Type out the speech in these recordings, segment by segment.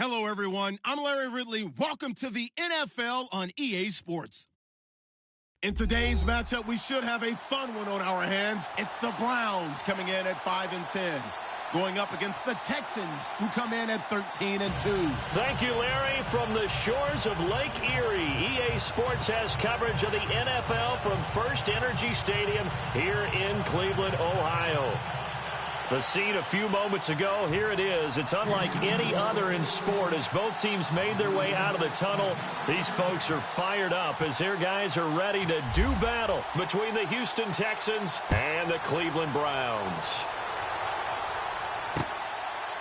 Hello, everyone. I'm Larry Ridley. Welcome to the NFL on EA Sports. In today's matchup, we should have a fun one on our hands. It's the Browns coming in at 5-10, going up against the Texans, who come in at 13-2. Thank you, Larry. From the shores of Lake Erie, EA Sports has coverage of the NFL from First Energy Stadium here in Cleveland, Ohio. The scene a few moments ago, here it is. It's unlike any other in sport as both teams made their way out of the tunnel. These folks are fired up as their guys are ready to do battle between the Houston Texans and the Cleveland Browns.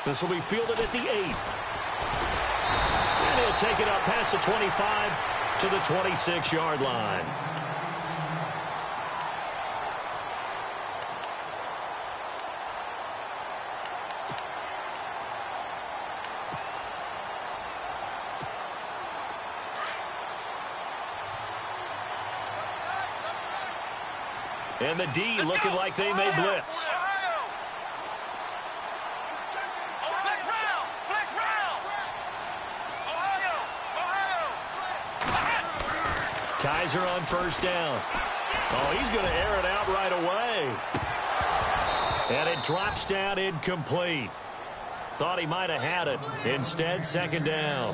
This will be fielded at the 8. And he'll take it up past the 25 to the 26-yard line. And the D looking like they may blitz. Kaiser on first down. Oh, he's going to air it out right away. And it drops down incomplete. Thought he might have had it. Instead, second down.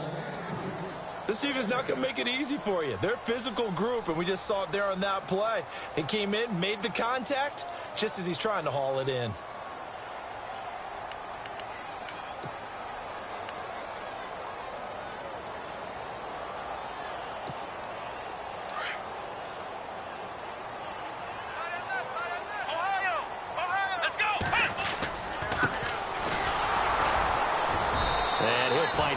This team is not going to make it easy for you. They're a physical group, and we just saw it there on that play. He came in, made the contact, just as he's trying to haul it in.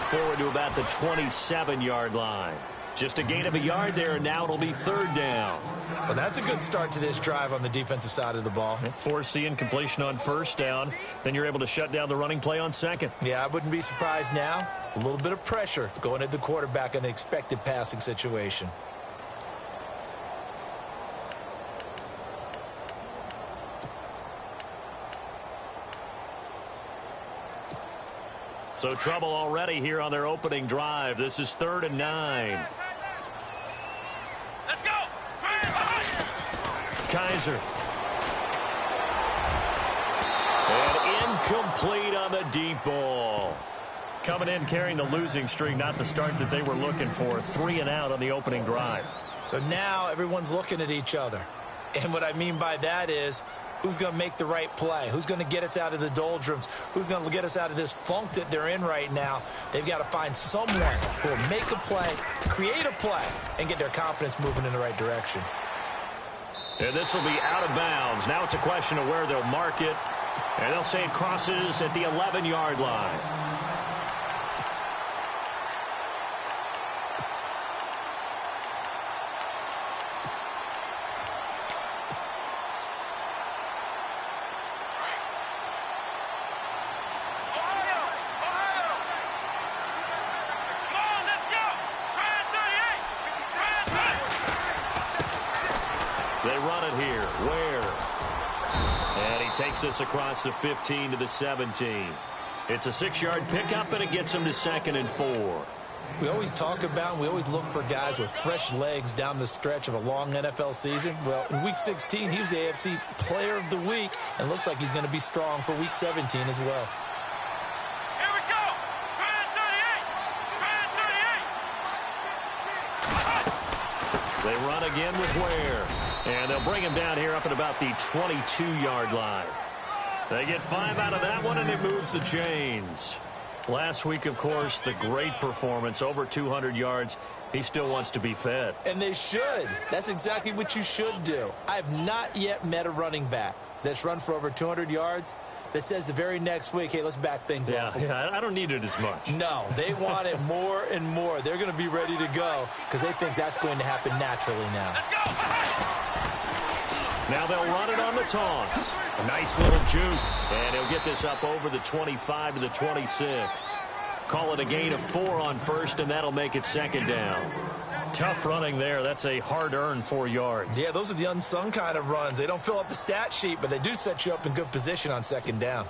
Forward to about the 27-yard line. Just a gain of a yard there, and now it'll be third down. Well, that's a good start to this drive on the defensive side of the ball. Force the incompletion on first down. Then you're able to shut down the running play on second. Yeah, I wouldn't be surprised now. A little bit of pressure going at the quarterback in an expected passing situation. So trouble already here on their opening drive. This is 3rd and 9. Let's go! Kaiser. And incomplete on the deep ball. Coming in carrying the losing streak, not the start that they were looking for. 3 and out on the opening drive. So now everyone's looking at each other. And what I mean by that is, who's going to make the right play? Who's going to get us out of the doldrums? Who's going to get us out of this funk that they're in right now? They've got to find someone who will make a play, create a play, and get their confidence moving in the right direction. And this will be out of bounds. Now it's a question of where they'll mark it. And they'll say it crosses at the 11-yard line. Takes us across the 15 to the 17. It's a 6-yard pickup, and it gets them to 2nd and 4. We always talk about and we always look for guys with fresh legs down the stretch of a long NFL season. Well, in Week 16, he was the AFC Player of the Week, and looks like he's going to be strong for Week 17 as well. Here we go! They run again with Ware. And they'll bring him down here up at about the 22-yard line. They get 5 out of that one, and it moves the chains. Last week, of course, the great performance, over 200 yards. He still wants to be fed. And they should. That's exactly what you should do. I have not yet met a running back that's run for over 200 yards that says the very next week, hey, let's back things off. Yeah, I don't need it as much. No, they want it more and more. They're going to be ready to go because they think that's going to happen naturally now. Now they'll run it on the toss. A nice little juke. And he'll get this up over the 25 to the 26. Call it a gain of 4 on first, and that'll make it 2nd down. Tough running there. That's a hard-earned 4 yards. Yeah, those are the unsung kind of runs. They don't fill up the stat sheet, but they do set you up in good position on 2nd down.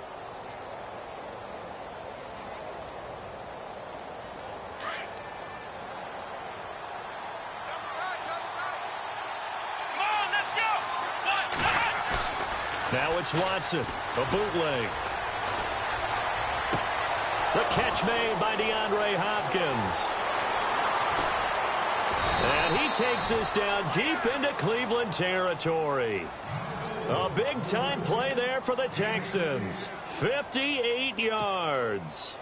Now it's Watson. A bootleg. The catch made by DeAndre Hopkins. And he takes this down deep into Cleveland territory. A big-time play there for the Texans. 58 yards.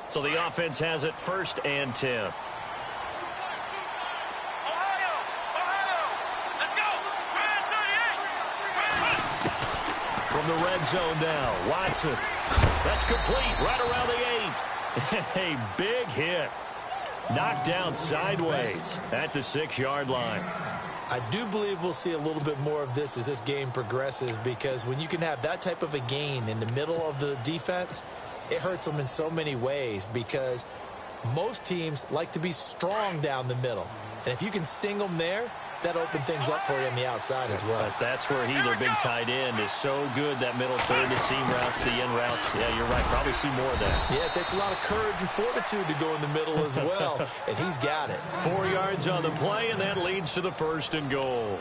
So the offense has it 1st and 10. From the red zone now, Watson. That's complete right around the 8. A big hit. Knocked down sideways at the 6-yard line. I do believe we'll see a little bit more of this as this game progresses, because when you can have that type of a gain in the middle of the defense, it hurts them in so many ways, because most teams like to be strong down the middle. And if you can sting them there, that open things up for you on the outside as well. But that's where their big tight end, is so good, that middle third, the seam routes, the in routes. Yeah, you're right. Probably see more of that. Yeah, it takes a lot of courage and fortitude to go in the middle as well, and he's got it. 4 yards on the play, and that leads to the 1st and goal.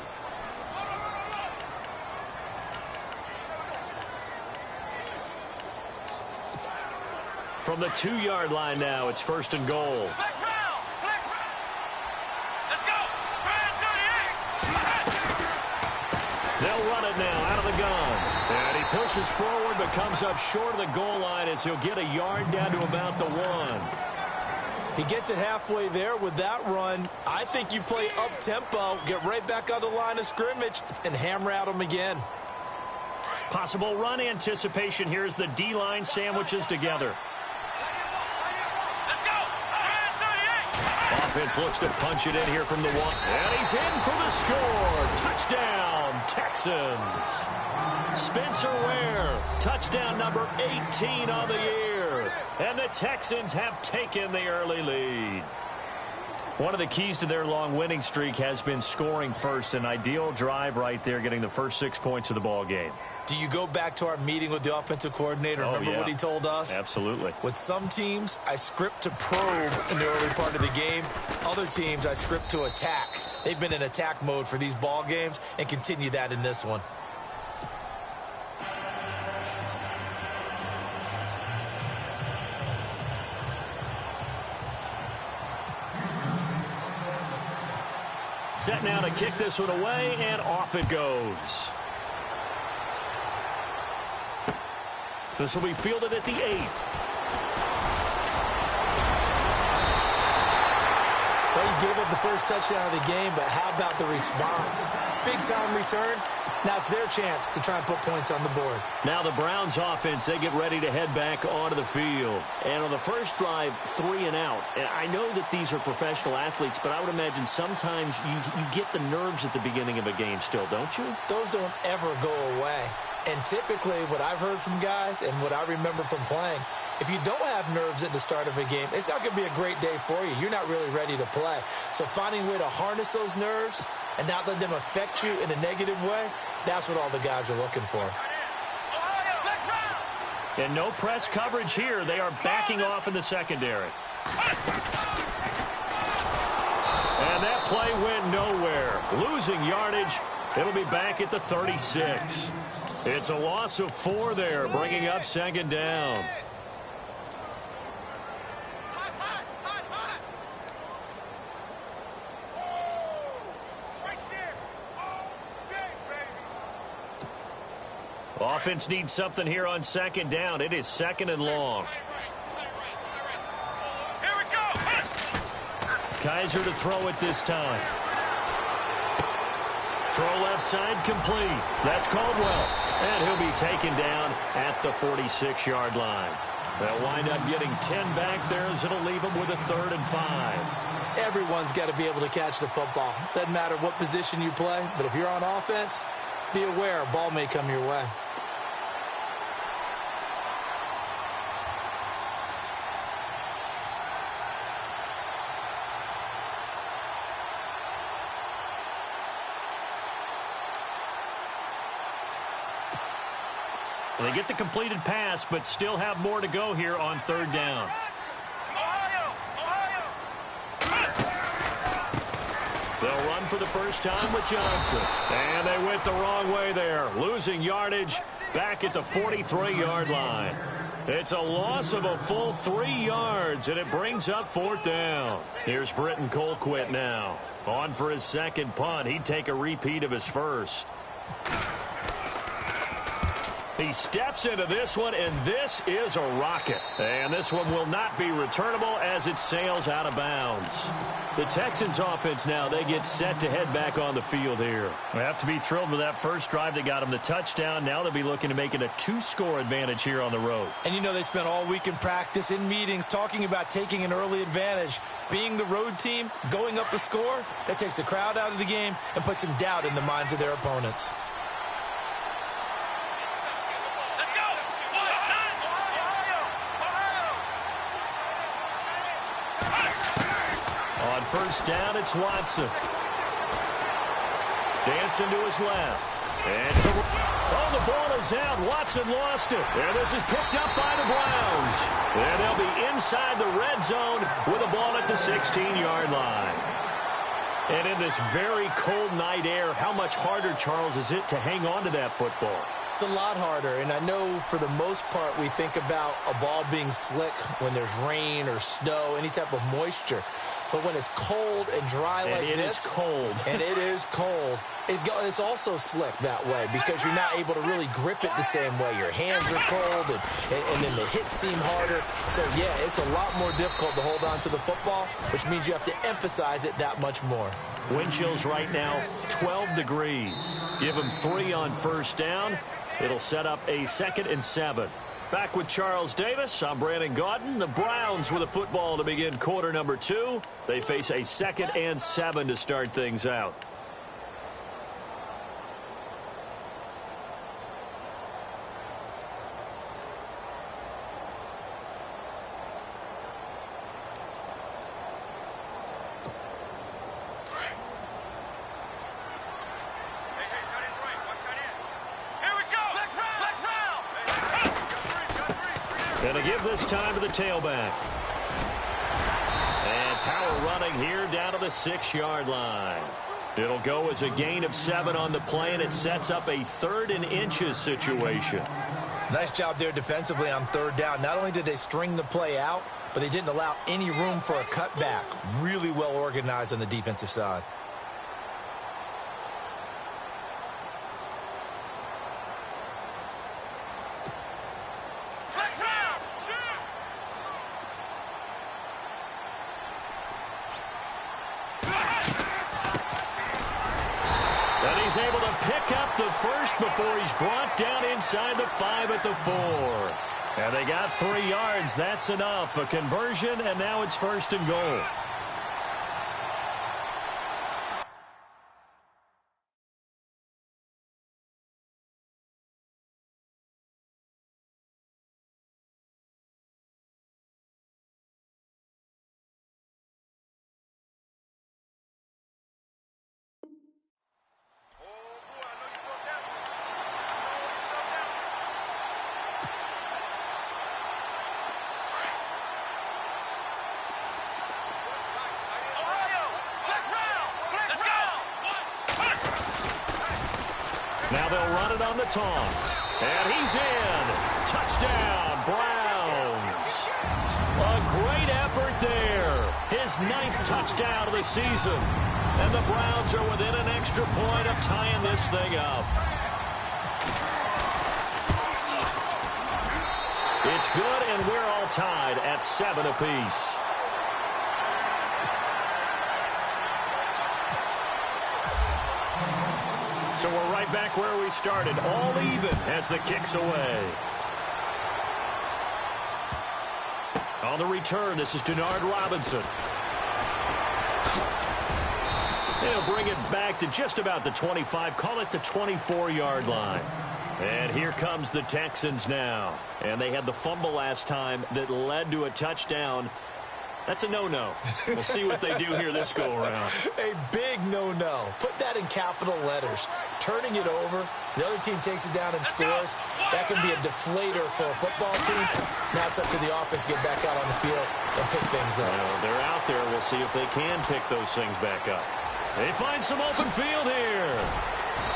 From the 2-yard line now, it's 1st and goal. They'll run it now out of the gun. And he pushes forward but comes up short of the goal line as he'll get a yard down to about the 1. He gets it halfway there with that run. I think you play up-tempo, get right back on the line of scrimmage, and hammer at him again. Possible run anticipation here as the D-line sandwiches together. Offense looks to punch it in here from the 1. And he's in for the score. Touchdown, Texans. Spencer Ware, touchdown number 18 on the year. And the Texans have taken the early lead. One of the keys to their long winning streak has been scoring first. An ideal drive right there, getting the first 6 points of the ball game. Do you go back to our meeting with the offensive coordinator? Remember what he told us? Absolutely. With some teams, I script to probe in the early part of the game. Other teams, I script to attack. They've been in attack mode for these ball games and continue that in this one. Set now to kick this one away, and off it goes. This will be fielded at the 8. Well, you gave up the first touchdown of the game, but how about the response? Big-time return. Now it's their chance to try and put points on the board. Now the Browns offense, they get ready to head back onto the field. And on the first drive, 3 and out. And I know that these are professional athletes, but I would imagine sometimes you get the nerves at the beginning of a game still, don't you? Those don't ever go away. And typically what I've heard from guys and what I remember from playing, if you don't have nerves at the start of a game, it's not going to be a great day for you. You're not really ready to play. So finding a way to harness those nerves and not let them affect you in a negative way, that's what all the guys are looking for. And no press coverage here. They are backing off in the secondary. And that play went nowhere. Losing yardage. It'll be back at the 36. It's a loss of 4 there, bringing up 2nd down. Offense needs something here on 2nd down. It is 2nd and long. Here we go. Kaiser to throw it this time. Throw left side complete. That's Caldwell. And he'll be taken down at the 46-yard line. They'll wind up getting 10 back there as it'll leave them with a 3rd and 5. Everyone's got to be able to catch the football. Doesn't matter what position you play, but if you're on offense, be aware a ball may come your way. They get the completed pass, but still have more to go here on 3rd down. They'll run for the first time with Johnson. And they went the wrong way there, losing yardage back at the 43-yard line. It's a loss of a full 3 yards, and it brings up 4th down. Here's Britton Colquitt now. On for his second punt. He'd take a repeat of his first. He steps into this one, and this is a rocket. And this one will not be returnable as it sails out of bounds. The Texans offense now, they get set to head back on the field here. They have to be thrilled with that first drive that got them the touchdown. Now they'll be looking to make it a 2-score advantage here on the road. And you know they spent all week in practice, in meetings, talking about taking an early advantage. Being the road team, going up a score, that takes the crowd out of the game and puts some doubt in the minds of their opponents. On first down, it's Watson. Dancing to his left. And so, the ball is out. Watson lost it. And this is picked up by the Browns. And they'll be inside the red zone with a ball at the 16-yard line. And in this very cold night air, how much harder, Charles, is it to hang on to that football? It's a lot harder, and I know for the most part we think about a ball being slick when there's rain or snow, any type of moisture. But when it's cold and dry like this, it is cold. And it is cold, it's also slick that way because you're not able to really grip it the same way. Your hands are cold, and then the hits seem harder. So, yeah, it's a lot more difficult to hold on to the football, which means you have to emphasize it that much more. Wind chills right now, 12 degrees. Give them 3 on first down. It'll set up a 2nd and 7. Back with Charles Davis, I'm Brandon Gaudin. The Browns with a football to begin quarter number 2. They face a 2nd and 7 to start things out. And a give this time to the tailback. And power running here down to the 6-yard line. It'll go as a gain of 7 on the play, and it sets up a 3rd and inches situation. Nice job there defensively on 3rd down. Not only did they string the play out, but they didn't allow any room for a cutback. Really well organized on the defensive side. He's able to pick up the first before he's brought down inside the 5 at the 4. And they got 3 yards. That's enough. A conversion, and now it's 1st and goal. Now they'll run it on the toss. And he's in. Touchdown, Browns. A great effort there. His 9th touchdown of the season. And the Browns are within an extra point of tying this thing up. It's good, and we're all tied at 7 apiece. So we're right back where we started, all even as the kick's away. On the return, this is Denard Robinson. They'll bring it back to just about the 25, call it the 24-yard line. And here comes the Texans now. And they had the fumble last time that led to a touchdown. That's a no-no. We'll see what they do here this go-around. A big no-no. Put that in capital letters. Turning it over, the other team takes it down and scores. That can be a deflator for a football team. Now it's up to the offense to get back out on the field and pick things up. Well, they're out there. We'll see if they can pick those things back up. They find some open field here.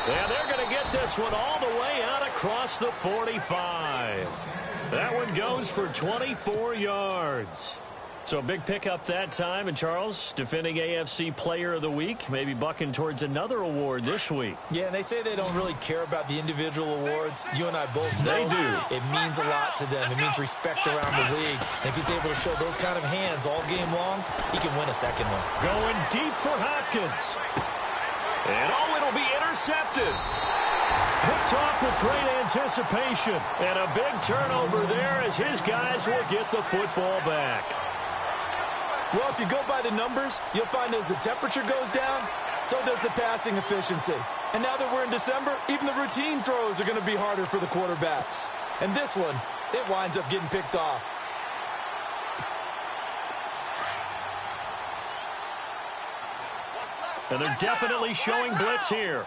And they're going to get this one all the way out across the 45. That one goes for 24 yards. So a big pickup that time. And Charles, defending AFC Player of the Week, maybe bucking towards another award this week. Yeah, and they say they don't really care about the individual awards. You and I both know they do. It means a lot to them. It means respect around the league. And if he's able to show those kind of hands all game long, he can win a second one. Going deep for Hopkins. And it'll be intercepted. Picked off with great anticipation. And a big turnover there as his guys will get the football back. Well, if you go by the numbers, you'll find as the temperature goes down, so does the passing efficiency. And now that we're in December, even the routine throws are going to be harder for the quarterbacks. And this one, it winds up getting picked off. And they're definitely showing blitz here.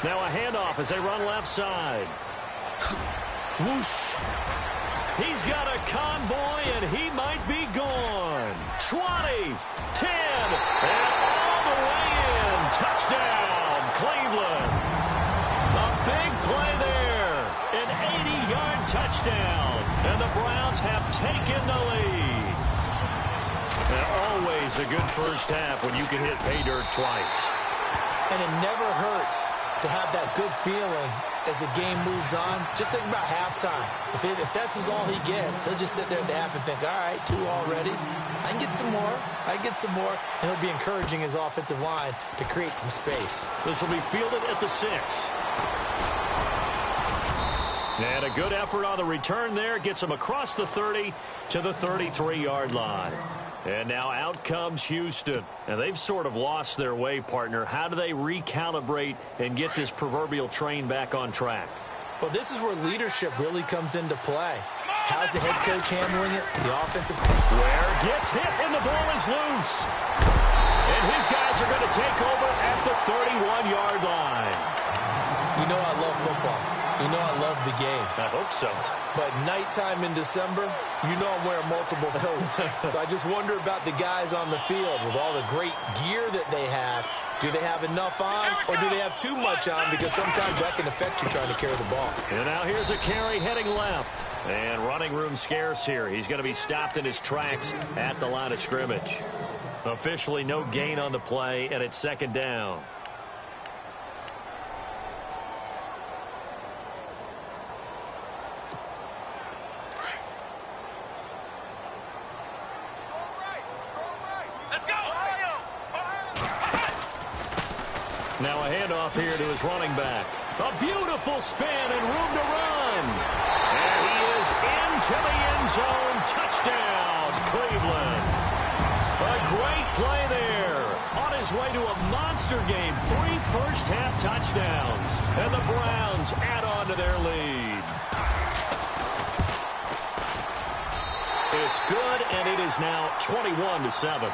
Now a handoff as they run left side. Whoosh. He's got a convoy, and he might be gone. 20, 10, and all the way in. Touchdown, Cleveland. A big play there. An 80-yard touchdown. And the Browns have taken the lead. And always a good first half when you can hit pay dirt twice. And it never hurts to have that good feeling as the game moves on. Just think about halftime. If that's all he gets, he'll just sit there at the half and think, all right, 2 already. I can get some more. I can get some more. And he'll be encouraging his offensive line to create some space. This will be fielded at the 6. And a good effort on the return there. Gets him across the 30 to the 33-yard line. And now out comes Houston. And they've sort of lost their way, partner. How do they recalibrate and get this proverbial train back on track? Well, this is where leadership really comes into play. How's the head coach handling it? The offensive... Ware gets hit and the ball is loose. And his guys are going to take over at the 31-yard line. You know I love football. You know I love the game. I hope so. But nighttime in December, you know I'm wearing multiple coats. So I just wonder about the guys on the field with all the great gear that they have. Do they have enough on, or do they have too much on? Because sometimes that can affect you trying to carry the ball. And now here's a carry heading left. And running room scarce here. He's going to be stopped in his tracks at the line of scrimmage. Officially no gain on the play, and it's second down. Now a handoff here to his running back. A beautiful spin and room to run. And he is into the end zone. Touchdown, Cleveland. A great play there. On his way to a monster game. 3 first-half touchdowns. And the Browns add on to their lead. It's good, and it is now 21-7.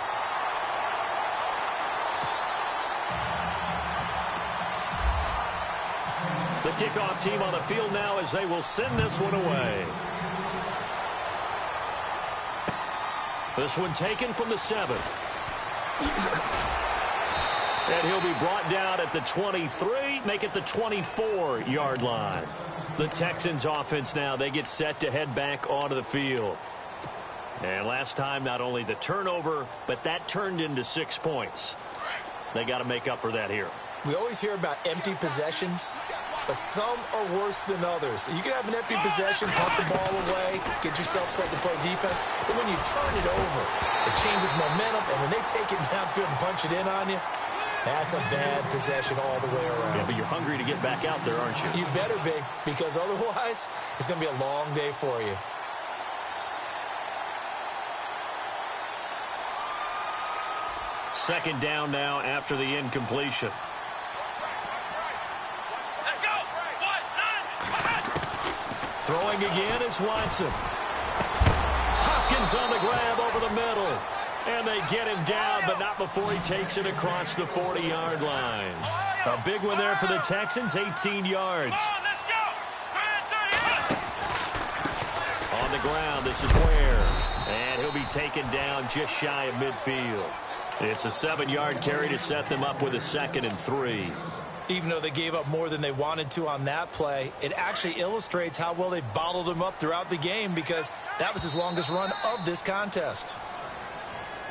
The kickoff team on the field now as they will send this one away. This one taken from the 7. And he'll be brought down at the 23, make it the 24-yard line. The Texans offense now, they get set to head back onto the field. And last time, not only the turnover, but that turned into 6 points. They got to make up for that here. We always hear about empty possessions, but some are worse than others. You can have an empty possession, punt the ball away, get yourself set to play defense, but when you turn it over, it changes momentum, and when they take it downfield and punch it in on you, that's a bad possession all the way around. Yeah, but you're hungry to get back out there, aren't you? You better be, because otherwise, it's going to be a long day for you. Second down now after the incompletion. Throwing again is Watson. Hopkins on the grab over the middle. And they get him down, but not before he takes it across the 40-yard line. A big one there for the Texans, 18 yards. On the ground, this is Ware. And he'll be taken down just shy of midfield. It's a 7-yard carry to set them up with a 2nd and 3. Even though they gave up more than they wanted to on that play, it actually illustrates how well they've bottled them up throughout the game, because that was his longest run of this contest.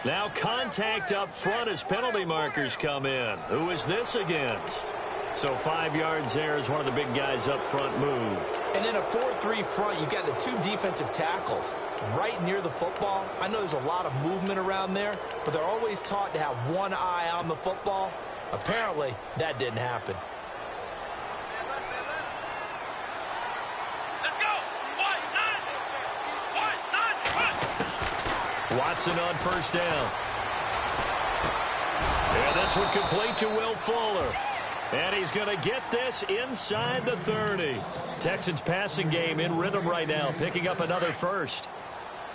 Now contact up front as penalty markers come in. Who is this against? So 5 yards there as one of the big guys up front moved. And in a 4-3 front, you've got the 2 defensive tackles right near the football. I know there's a lot of movement around there, but they're always taught to have one eye on the football. Apparently, that didn't happen. Let's go. Watson on first down. And this one complete to Will Fuller. And he's going to get this inside the 30. Texans passing game in rhythm right now, picking up another first.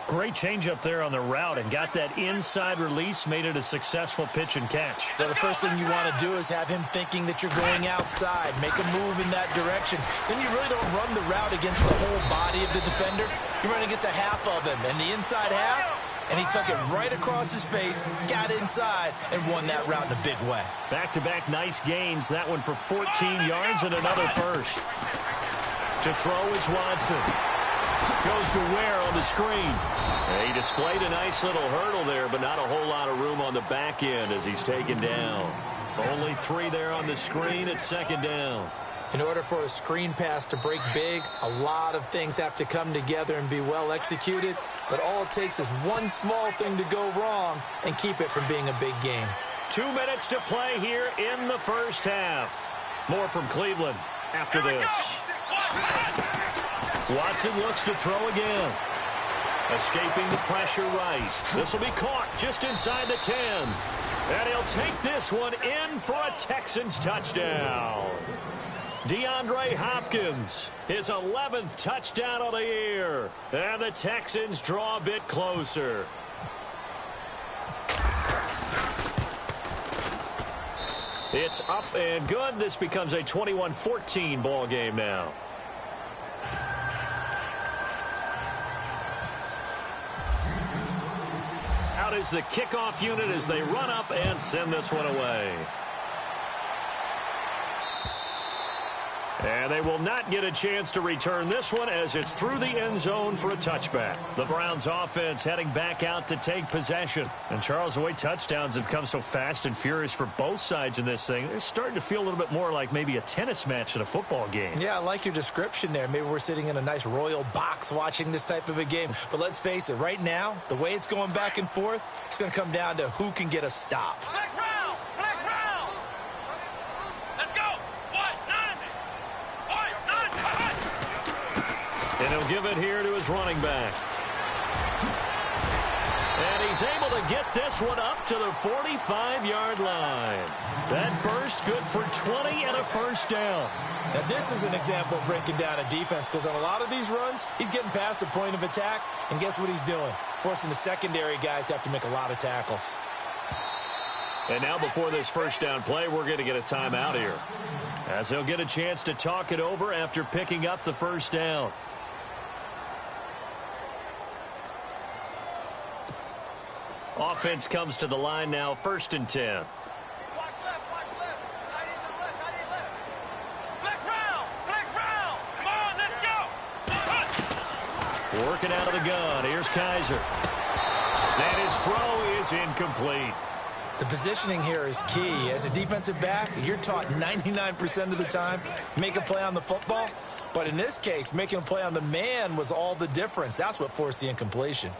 Great change up there on the route and got that inside release, made it a successful pitch and catch. Now, the first thing you want to do is have him thinking that you're going outside, make a move in that direction. Then you really don't run the route against the whole body of the defender. You run against a half of him, and the inside half, and he took it right across his face, got inside, and won that route in a big way. Back-to-back nice gains. That one for 14 yards and another first. To throw is Watson. Goes to Ware on the screen. He displayed a nice little hurdle there, but not a whole lot of room on the back end as he's taken down. Only 3 there on the screen at 2nd down. In order for a screen pass to break big, a lot of things have to come together and be well executed. But all it takes is one small thing to go wrong and keep it from being a big game. 2 minutes to play here in the first half. More from Cleveland after this. Watson looks to throw again. Escaping the pressure right. This will be caught just inside the 10. And he'll take this one in for a Texans touchdown. DeAndre Hopkins, his 11th touchdown of the year. And the Texans draw a bit closer. It's up and good. This becomes a 21-14 ball game now. Out is the kickoff unit as they run up and send this one away. And they will not get a chance to return this one as it's through the end zone for a touchback. The Browns offense heading back out to take possession. And Charles, the way touchdowns have come so fast and furious for both sides in this thing, it's starting to feel a little bit more like maybe a tennis match in a football game. Yeah, I like your description there. Maybe we're sitting in a nice royal box watching this type of a game. But let's face it, right now, the way it's going back and forth, it's going to come down to who can get a stop. Flex round. Let's go. And he'll give it here to his running back. And he's able to get this one up to the 45-yard line. That burst good for 20 and a first down. Now, this is an example of breaking down a defense, because on a lot of these runs, he's getting past the point of attack, and guess what he's doing? Forcing the secondary guys to have to make a lot of tackles. And now before this first down play, we're going to get a timeout here, as they'll get a chance to talk it over after picking up the first down. Offense comes to the line now, 1st and 10. Watch left. Tight end to the left. Flex round. Come on, let's go. Working out of the gun. Here's Kaiser. And his throw is incomplete. The positioning here is key. As a defensive back, you're taught 99% of the time, make a play on the football. But in this case, making a play on the man was all the difference. That's what forced the incompletion.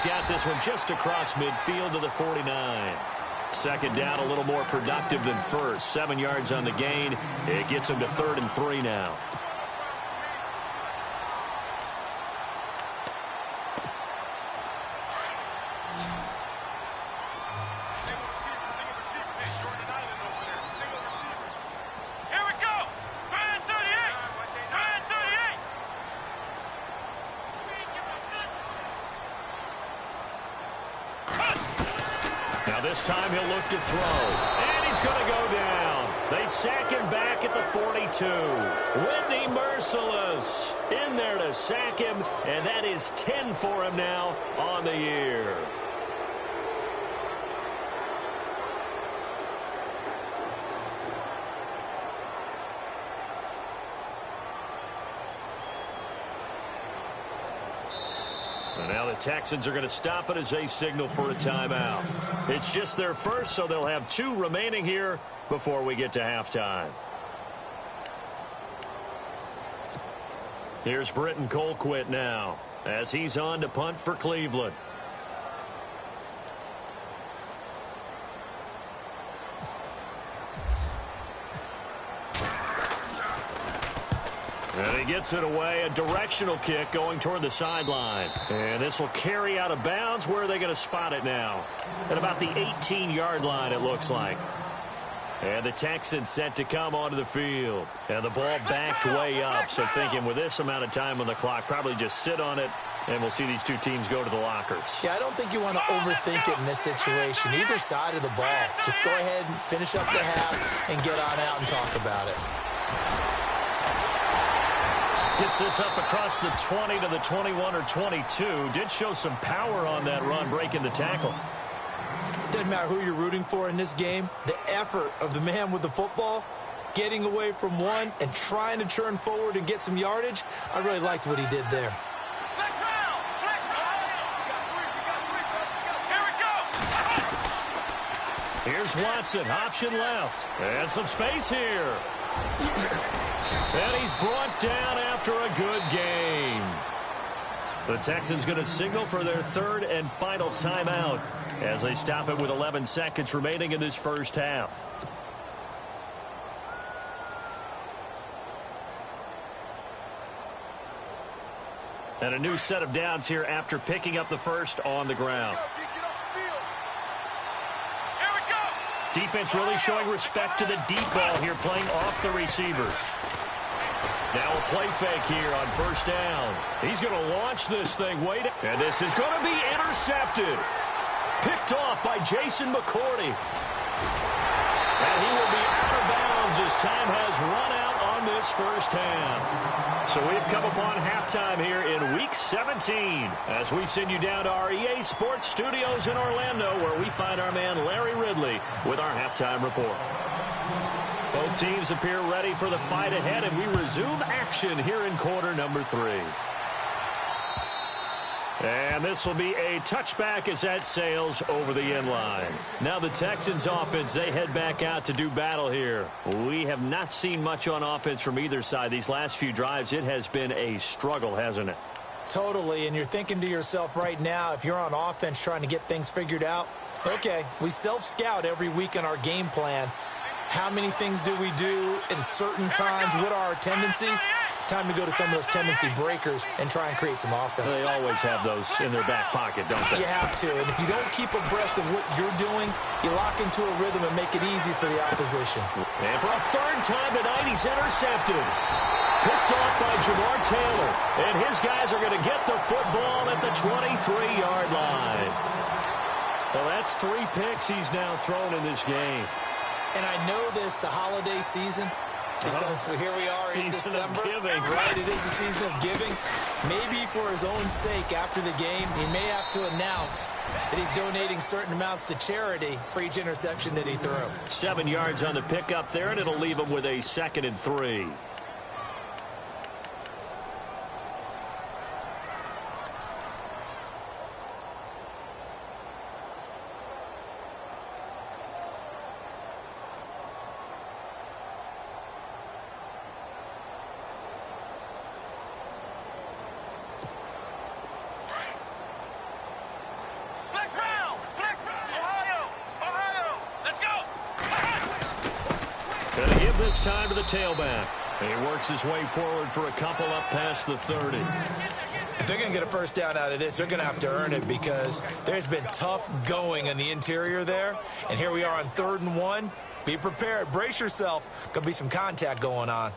Got this one just across midfield to the 49. 2nd down, a little more productive than first. 7 yards on the gain. It gets him to 3rd and 3 now. This time he'll look to throw. And he's going to go down. They sack him back at the 42. Whitney Merciless in there to sack him, and that is 10 for him now on the year. And now the Texans are going to stop it as they signal for a timeout. It's just their first, so they'll have 2 remaining here before we get to halftime. Here's Britton Colquitt now as he's on to punt for Cleveland. And he gets it away, a directional kick going toward the sideline. And this will carry out of bounds. Where are they going to spot it now? At about the 18-yard line, it looks like. And the Texans set to come onto the field. And the ball backed way up. So thinking with this amount of time on the clock, probably just sit on it, and we'll see these 2 teams go to the lockers. Yeah, I don't think you want to overthink it in this situation. Either side of the ball. Just go ahead and finish up the half and get on out and talk about it. Gets this up across the 20 to the 21 or 22. Did show some power on that run, breaking the tackle. Doesn't matter who you're rooting for in this game. The effort of the man with the football, getting away from one and trying to turn forward and get some yardage, I really liked what he did there. Here's Watson, option left. And some space here. And he's brought down after a good game. The Texans going to signal for their 3rd and final timeout as they stop it with 11 seconds remaining in this first half. And a new set of downs here after picking up the first on the ground. Defense really showing respect to the deep ball here, playing off the receivers. Now a play fake here on first down. He's going to launch this thing. And this is going to be intercepted. Picked off by Jason McCourty. And he will be out of bounds as time has run out on this first half. So we've come upon halftime here in Week 17 as we send you down to our EA Sports Studios in Orlando, where we find our man Larry Ridley with our halftime report. Both teams appear ready for the fight ahead, and we resume action here in quarter number 3. And this will be a touchback as that sails over the end line. Now the Texans offense, they head back out to do battle here. We have not seen much on offense from either side. These last few drives, it has been a struggle, hasn't it? Totally, and you're thinking to yourself right now, if you're on offense trying to get things figured out, okay, we self-scout every week in our game plan. How many things do we do at certain times? What are our tendencies? Time to go to some of those tendency breakers and try and create some offense. They always have those in their back pocket, don't they? You have to. And if you don't keep abreast of what you're doing, you lock into a rhythm and make it easy for the opposition. And for a 3rd time tonight, he's intercepted. Picked off by Jamar Taylor. And his guys are going to get the football at the 23-yard line. Well, that's 3 picks he's now thrown in this game. And I know this, the holiday season, because here we are in December. Right, it is the season of giving. Maybe for his own sake, after the game, he may have to announce that he's donating certain amounts to charity for each interception that he threw. 7 yards on the pickup there, and it'll leave him with a 2nd and 3. Gonna give this time to the tailback. He works his way forward for a couple up past the 30. If they're going to get a first down out of this, they're going to have to earn it because there's been tough going in the interior there. And here we are on 3rd and 1. Be prepared. Brace yourself. Going to be some contact going on.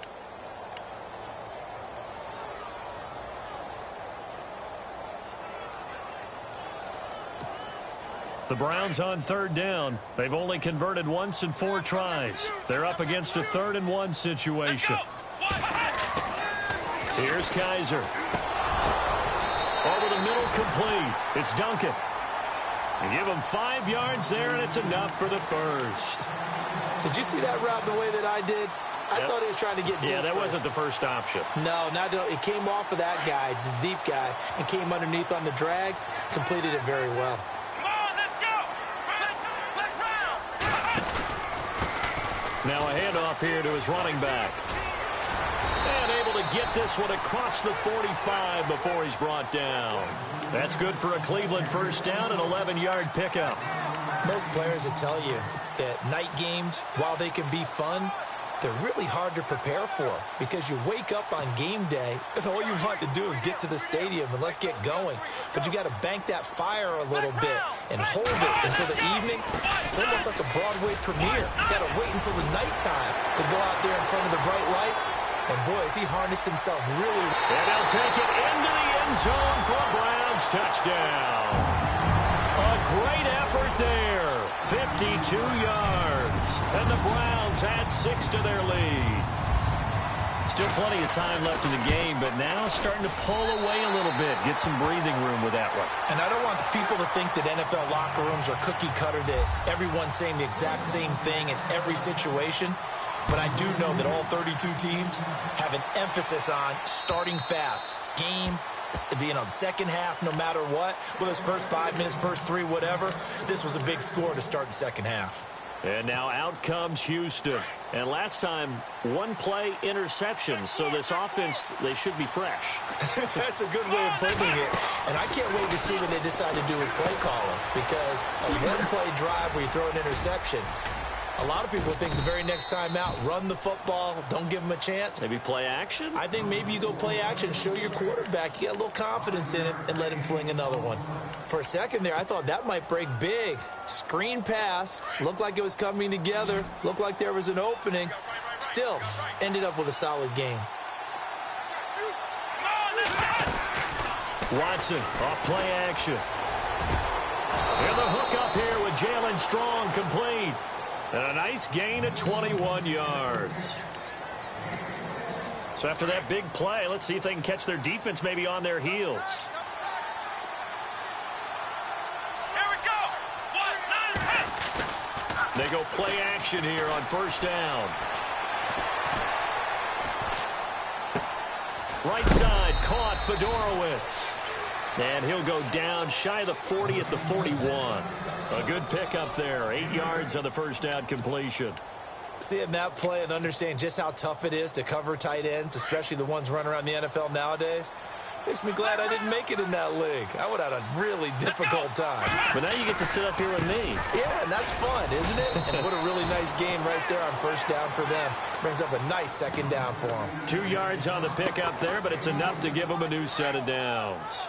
The Browns on third down. They've only converted once in 4 tries. They're up against a 3rd and 1 situation. Here's Kaiser. Over the middle, complete. It's Duncan. You give him 5 yards there, and it's enough for the first. Did you see that route the way that I did? I thought he was trying to get deep. Yeah, that first. wasn't the first option. No, it came off of that guy, the deep guy, and came underneath on the drag. Completed it very well. Come on, let's go. Let's round. Now a handoff here to his running back. And able to get this one across the 45 before he's brought down. That's good for a Cleveland first down, an 11-yard pickup. Most players will tell you that night games, while they can be fun, they're really hard to prepare for because you wake up on game day and all you want to do is get to the stadium and let's get going. But you got to bank that fire a little bit and hold it until the evening. It's almost like a Broadway premiere. You got to wait until the nighttime to go out there in front of the bright lights. And boy, has he harnessed himself really. And they'll take it into the end zone for a Browns touchdown. A great effort there. 52 yards. And the Browns add 6 to their lead. Still plenty of time left in the game, but now starting to pull away a little bit. Get some breathing room with that one. And I don't want people to think that NFL locker rooms are cookie cutter, that everyone's saying the exact same thing in every situation. But I do know that all 32 teams have an emphasis on starting fast. Game, second half, no matter what. Whether it's first 5 minutes, first 3, whatever. This was a big score to start the second half. And now out comes Houston. And last time, 1-play interception. So this offense, they should be fresh. That's a good way of putting it. And I can't wait to see what they decide to do with play calling. Because a 1-play drive where you throw an interception, a lot of people think the very next time out, run the football, don't give them a chance. Maybe play action? I think maybe you go play action, show your quarterback, you get a little confidence in it, and let him fling another one. For a second there, I thought that might break big. Screen pass, looked like it was coming together, looked like there was an opening. Still, ended up with a solid game. Watson, off play action. And the hook up here with Jalen Strong, complete. And a nice gain of 21 yards. So after that big play, let's see if they can catch their defense maybe on their heels. Here we go. 1, 9, 10. They go play action here on first down. Right side, caught Fedorowicz. And he'll go down shy of the 40 at the 41. A good pickup there. 8 yards on the first down completion. Seeing that play and understanding just how tough it is to cover tight ends, especially the ones running around the NFL nowadays, makes me glad I didn't make it in that league. I would have had a really difficult time. But now you get to sit up here with me. Yeah, and that's fun, isn't it? And what a really nice game right there on first down for them. Brings up a nice second down for them. 2 yards on the pickup there, but it's enough to give them a new set of downs.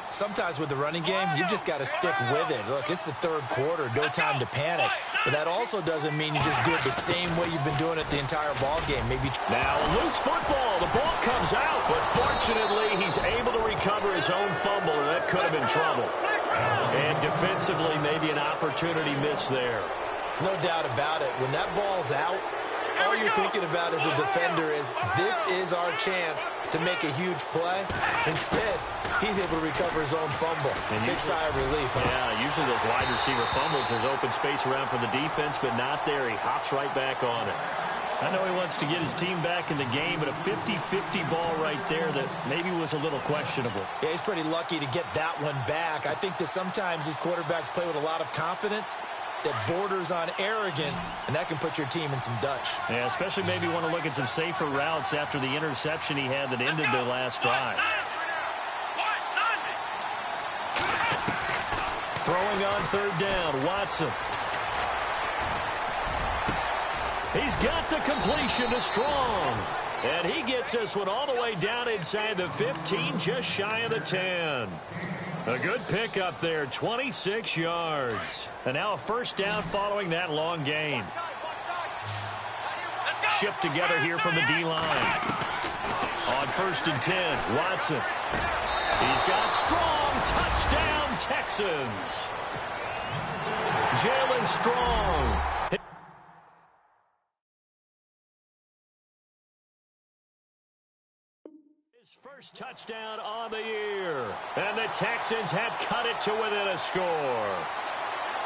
Sometimes with the running game, you've just got to stick with it. Look, it's the third quarter, no time to panic. But that also doesn't mean you just do it the same way you've been doing it the entire ball game. Maybe now loose football. The ball comes out, but fortunately he's able to recover his own fumble, or that could have been trouble. And defensively, maybe an opportunity missed there. No doubt about it. When that ball's out, all you're thinking about as a defender is, this is our chance to make a huge play. Instead, he's able to recover his own fumble. Big sigh of relief. Huh? Yeah, usually those wide receiver fumbles, there's open space around for the defense, but not there. He hops right back on it. I know he wants to get his team back in the game, but a 50-50 ball right there that maybe was a little questionable. Yeah, he's pretty lucky to get that one back. I think that sometimes these quarterbacks play with a lot of confidence that borders on arrogance, and that can put your team in some Dutch. Yeah, especially maybe want to look at some safer routes after the interception he had that ended their last drive. Throwing on third down, Watson. He's got the completion to Strong. And he gets this one all the way down inside the 15, just shy of the 10. A good pickup there, 26 yards. And now a first down following that long gain. Shift together here from the D-line. On 1st and 10, Watson. He's got Strong. Touchdown, Texans. Jalen Strong. His first touchdown on the year. And the Texans have cut it to within a score.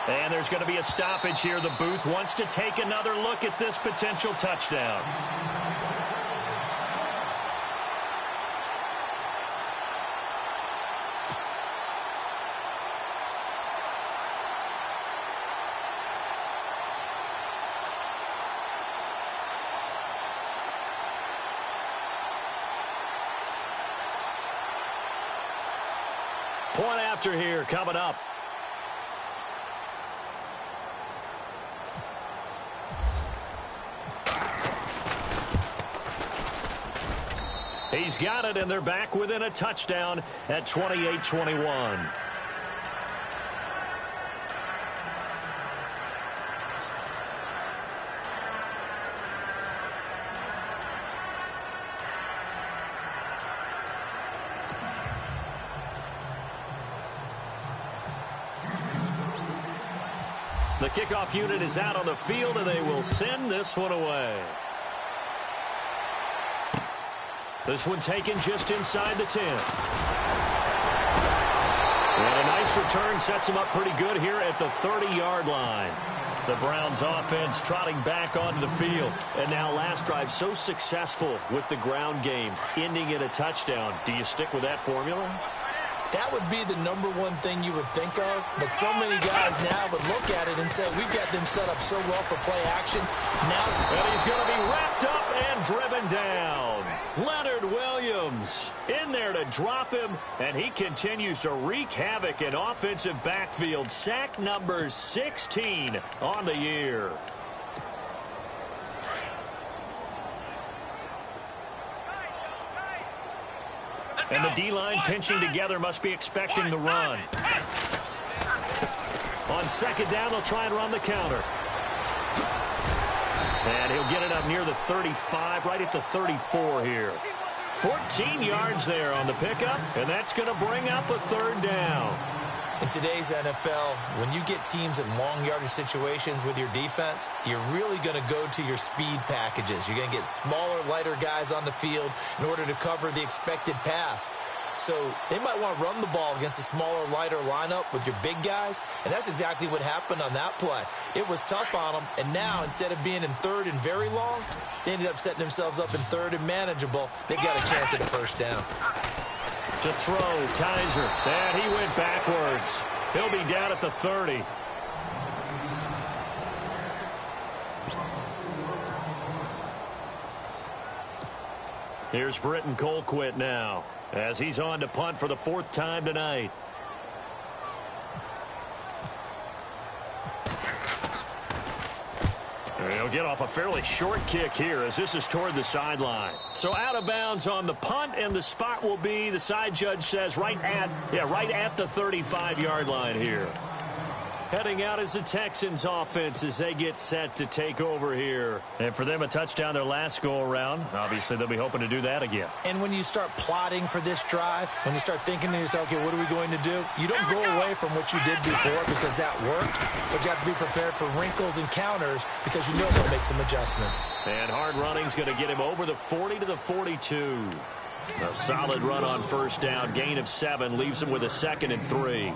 And there's going to be a stoppage here. The booth wants to take another look at this potential touchdown. Point after here coming up. He's got it, and they're back within a touchdown at 28-21. The kickoff unit is out on the field, and they will send this one away. This one taken just inside the 10. And a nice return sets them up pretty good here at the 30-yard line. The Browns offense trotting back onto the field. And now last drive so successful with the ground game, ending in a touchdown. Do you stick with that formula? That would be the number one thing you would think of, but so many guys now would look at it and say, we've got them set up so well for play action. Now, and he's going to be wrapped up and driven down. Leonard Williams in there to drop him, and he continues to wreak havoc in offensive backfield. Sack number 16 on the year. And the D-line pinching together must be expecting the run. On second down, they'll try and run the counter. And he'll get it up near the 35, right at the 34 here. 14 yards there on the pickup, and that's going to bring up a third down. In today's NFL, when you get teams in long yardage situations with your defense, you're really going to go to your speed packages. You're going to get smaller, lighter guys on the field in order to cover the expected pass. So they might want to run the ball against a smaller, lighter lineup with your big guys, and that's exactly what happened on that play. It was tough on them, and now instead of being in third and very long, they ended up setting themselves up in third and manageable. They've got a chance at a first down. To throw, Kaiser, and he went backwards. He'll be down at the 30. Here's Britton Colquitt now, as he's on to punt for the fourth time tonight. He'll get off a fairly short kick here as this is toward the sideline. So out of bounds on the punt, and the spot will be, the side judge says, right at the 35-yard line here. Heading out is the Texans offense as they get set to take over here. And for them, a touchdown their last go-around. Obviously, they'll be hoping to do that again. And when you start plotting for this drive, when you start thinking to yourself, okay, what are we going to do? You don't go away from what you did before because that worked, but you have to be prepared for wrinkles and counters because you know they'll make some adjustments. And hard running's going to get him over the 40 to the 42. A solid run on first down. Gain of 7 leaves him with a 2nd and 3.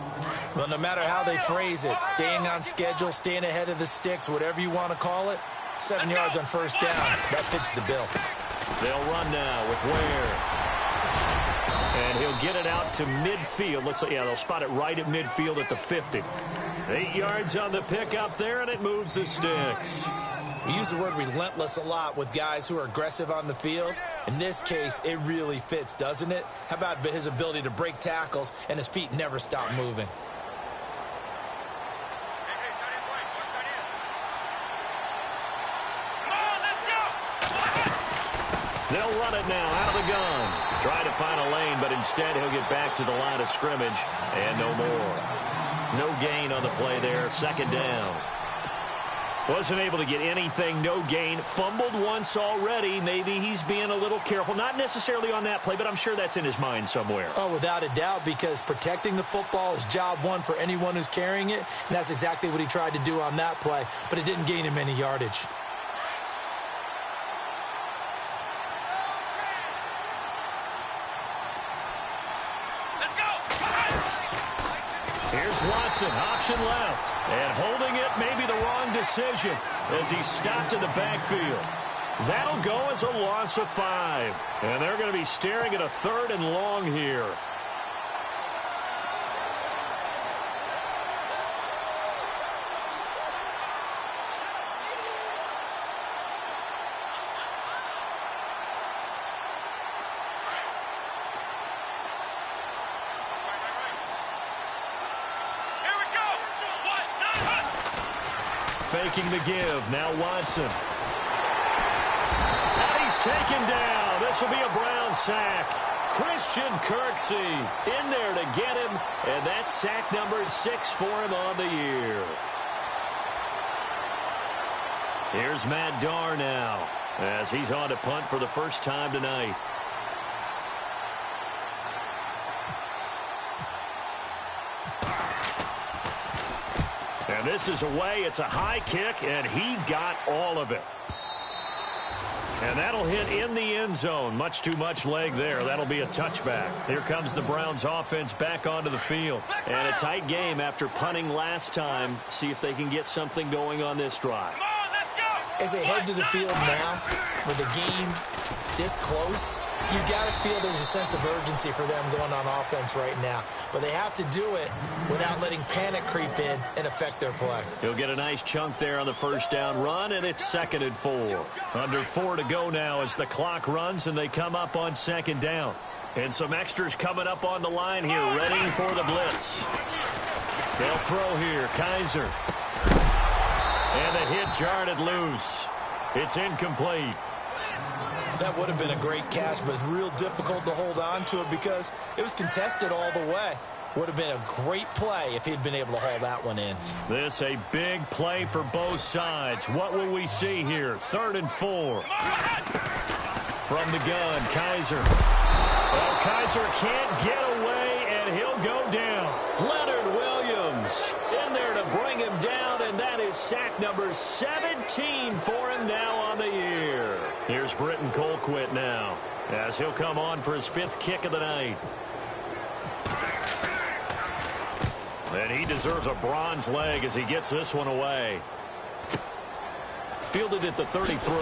Well, no matter how they phrase it, staying on schedule, staying ahead of the sticks, whatever you want to call it, 7 yards on first down. That fits the bill. They'll run now with Ware. And he'll get it out to midfield. Looks like, yeah, they'll spot it right at midfield at the 50. 8 yards on the pickup there, and it moves the sticks. We use the word relentless a lot with guys who are aggressive on the field. In this case, it really fits, doesn't it? How about his ability to break tackles and his feet never stop moving? They'll run it now out of the gun. Try to find a lane, but instead he'll get back to the line of scrimmage and no more. No gain on the play there. 2nd down. Wasn't able to get anything, no gain. Fumbled once already. Maybe he's being a little careful. Not necessarily on that play, but I'm sure that's in his mind somewhere. Oh, without a doubt, because protecting the football is job one for anyone who's carrying it, and that's exactly what he tried to do on that play, but it didn't gain him any yardage. Here's Watson, option left, and holding it may be the wrong decision as he stopped in the backfield. That'll go as a loss of 5, and they're going to be staring at a 3rd and long here. Faking the give. Now Watson. And he's taken down. This will be a Brown sack. Christian Kirksey in there to get him. And that's sack number 6 for him on the year. Here's Matt Darr now as he's on to punt for the first time tonight. And this is away. It's a high kick, and he got all of it. And that'll hit in the end zone. Much too much leg there. That'll be a touchback. Here comes the Browns offense back onto the field. And a tight game after punting last time. See if they can get something going on this drive. As they head to the field now, with the game this close, you got to feel there's a sense of urgency for them going on offense right now. But they have to do it without letting panic creep in and affect their play. He'll get a nice chunk there on the first down run, and it's 2nd and 4. Under 4 to go now as the clock runs, and they come up on 2nd down. And some extras coming up on the line here, ready for the blitz. They'll throw here, Kaiser. And the hit jarred it loose. It's incomplete. That would have been a great catch, but it's real difficult to hold on to it because it was contested all the way. Would have been a great play if he'd been able to haul that one in. This a big play for both sides. What will we see here? 3rd and 4. From the gun, Kaiser. Well, Kaiser can't get away, and he'll go down. Leonard Williams in there to bring him down, and that is sack number 17 for him now on the year. Here's Britton Colquitt now as he'll come on for his 5th kick of the night. And he deserves a bronze leg as he gets this one away. Fielded at the 33.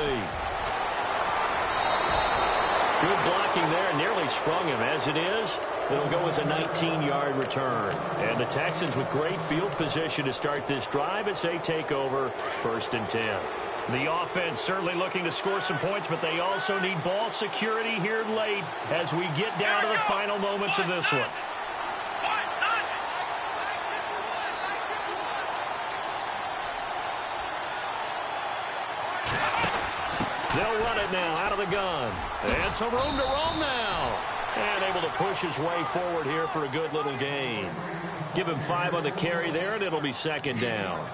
Good blocking there. Nearly sprung him. As it is, it'll go as a 19-yard return. And the Texans with great field position to start this drive as they take over 1st and 10. The offense certainly looking to score some points, but they also need ball security here late as we get down to the final moments of this one. They'll run it now out of the gun. And some room to roam now. And able to push his way forward here for a good little gain. Give him 5 on the carry there, and it'll be 2nd down.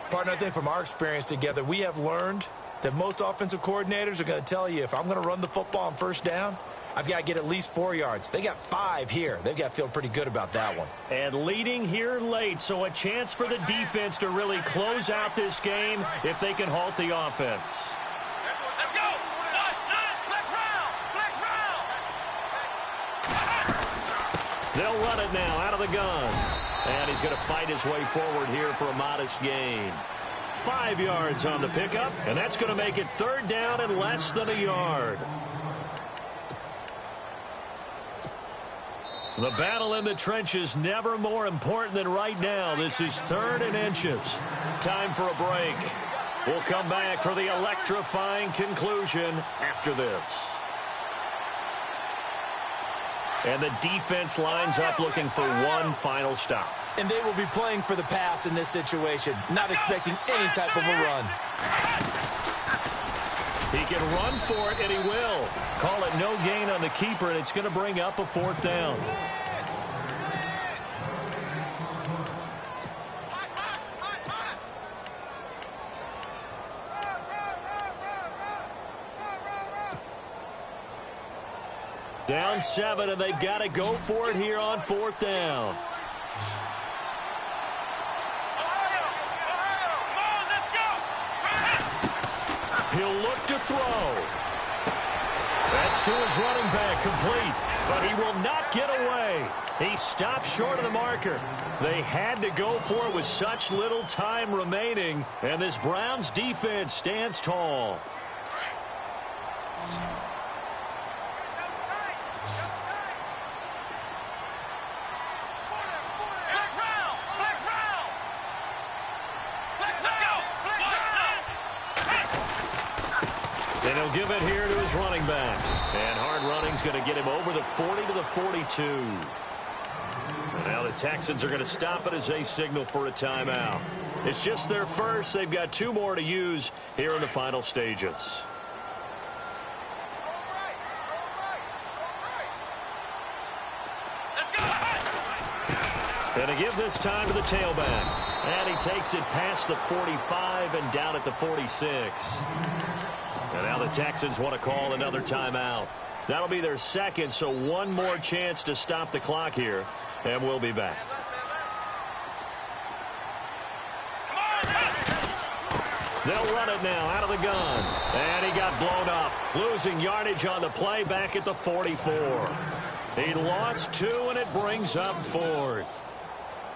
Partner, I think from our experience together, we have learned that most offensive coordinators are going to tell you, if I'm going to run the football on 1st down, I've got to get at least 4 yards. They got 5 here. They've got to feel pretty good about that one. And leading here late, so a chance for the defense to really close out this game if they can halt the offense. Let's go! Flex round! Flex round! They'll run it now out of the gun. And he's going to fight his way forward here for a modest gain. 5 yards on the pickup, and that's going to make it 3rd down and less than a yard. The battle in the trenches never more important than right now. This is 3rd and inches. Time for a break. We'll come back for the electrifying conclusion after this. And the defense lines up looking for one final stop. And they will be playing for the pass in this situation, not expecting any type of a run. He can run for it, and he will. Call it no gain on the keeper, and it's going to bring up a 4th down. Down 7, and they've got to go for it here on 4th down. He'll look to throw. That's to his running back, complete. But he will not get away. He stopped short of the marker. They had to go for it with such little time remaining. And this Browns defense stands tall. And he'll give it here to his running back. And hard running's going to get him over the 40 to the 42. And now the Texans are going to stop it as they signal for a timeout. It's just their first. They've got 2 more to use here in the final stages. And to give this time to the tailback. And he takes it past the 45 and down at the 46. And now the Texans want to call another timeout. That'll be their second, so 1 more chance to stop the clock here. And we'll be back. They'll run it now out of the gun. And he got blown up. Losing yardage on the play back at the 44. He lost 2, and it brings up 4th.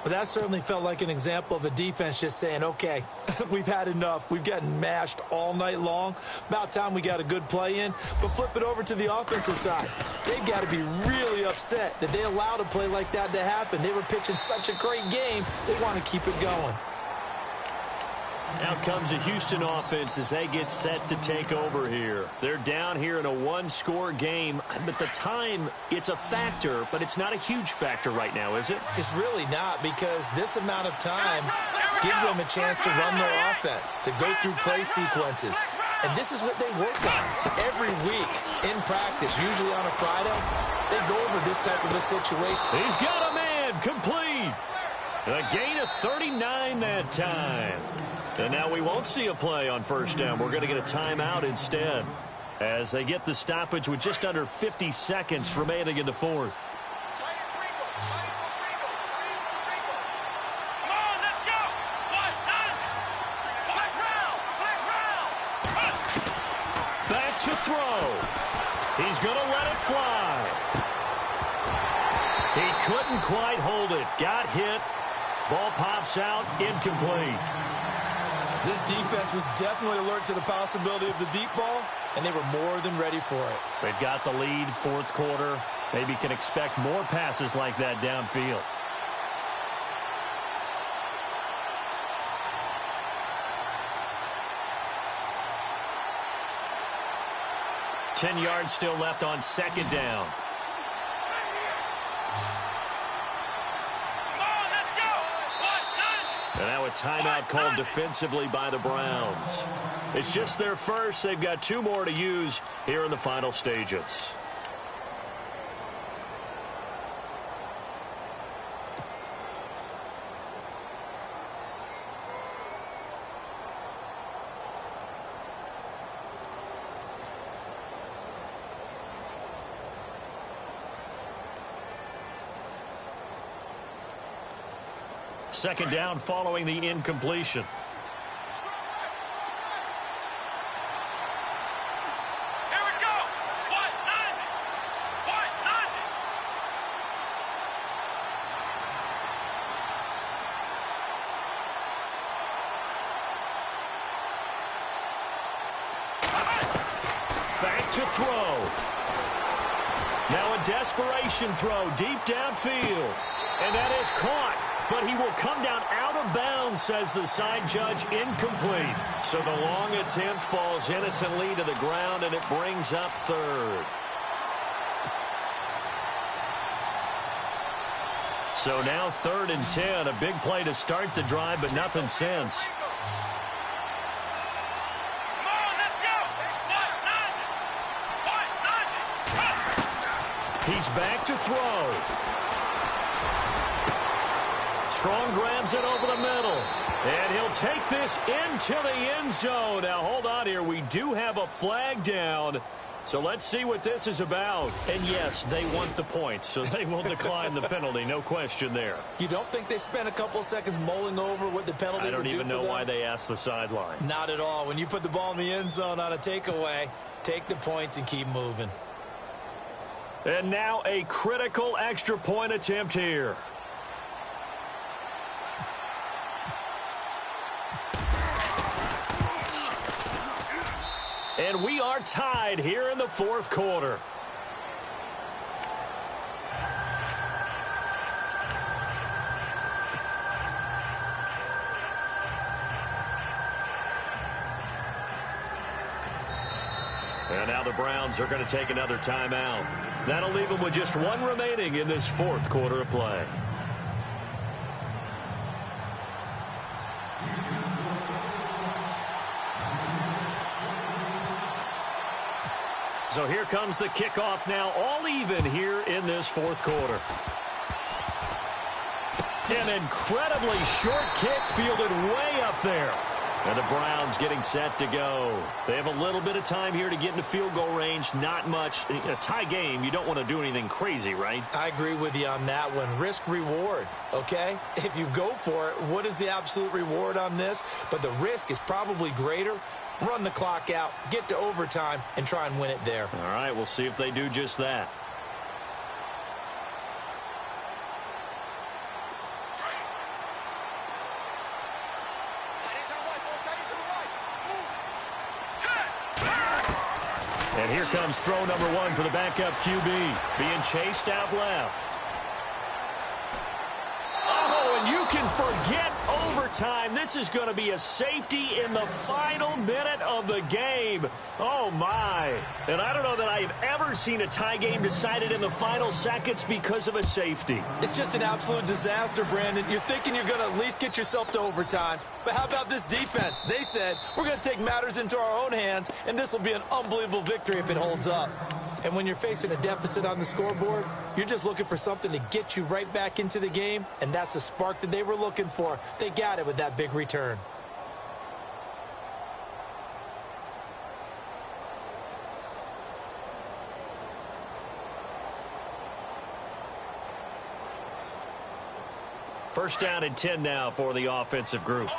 But that certainly felt like an example of a defense just saying, okay, we've had enough. We've gotten mashed all night long. About time we got a good play in. But flip it over to the offensive side. They've got to be really upset that they allowed a play like that to happen. They were pitching such a great game. They want to keep it going. Out comes the Houston offense as they get set to take over here. They're down here in a 1-score game. But the time, it's a factor, but it's not a huge factor right now, is it? It's really not, because this amount of time gives them a chance to run their offense, to go through play sequences. And this is what they work on every week in practice, usually on a Friday. They go over this type of a situation. He's got a man, complete. A gain of 39 that time. And now we won't see a play on 1st down. We're going to get a timeout instead as they get the stoppage with just under 50 seconds remaining in the 4th. Back to throw. He's going to let it fly. He couldn't quite hold it. Got hit. Ball pops out. Incomplete. This defense was definitely alert to the possibility of the deep ball, and they were more than ready for it. They've got the lead, 4th quarter. Maybe can expect more passes like that downfield. Ten yards still left on 2nd down. And now a timeout called defensively by the Browns. It's just their first. They've got 2 more to use here in the final stages. Second down following the incompletion. Here we go. What? Back to throw. Now a desperation throw deep downfield. And that is caught. But he will come down out of bounds, says the side judge, incomplete. So the long attempt falls innocently to the ground, and it brings up 3rd. So now 3rd and 10, a big play to start the drive, but nothing since. He's back to throw. Strong grabs it over the middle. And he'll take this into the end zone. Now, hold on here. We do have a flag down. So let's see what this is about. And yes, they want the points, so they will decline the penalty. No question there. You don't think they spent a couple of seconds mulling over what the penalty would do for them? I don't even know why they asked the sideline. Not at all. When you put the ball in the end zone on a takeaway, take the points and keep moving. And now a critical extra point attempt here. And we are tied here in the fourth quarter. And now the Browns are going to take another timeout. That'll leave them with just one remaining in this fourth quarter of play. So here comes the kickoff now, all even here in this fourth quarter. An incredibly short kick fielded way up there. And the Browns getting set to go. They have a little bit of time here to get into field goal range. Not much. In a tie game, you don't want to do anything crazy, right? I agree with you on that one. Risk reward, okay? If you go for it, what is the absolute reward on this? But the risk is probably greater. Run the clock out, get to overtime, and try and win it there. All right, we'll see if they do just that. And here comes throw number one for the backup QB. Being chased out left. Oh, and you can forget overtime. This is going to be a safety in the final minute of the game. Oh, my. And I don't know that I've ever seen a tie game decided in the final seconds because of a safety. It's just an absolute disaster, Brandon. You're thinking you're going to at least get yourself to overtime. But how about this defense? They said, we're going to take matters into our own hands, and this will be an unbelievable victory if it holds up. And when you're facing a deficit on the scoreboard, you're just looking for something to get you right back into the game, and that's the spark that they were looking for. They got it with that big return. First down and 10 now for the offensive group.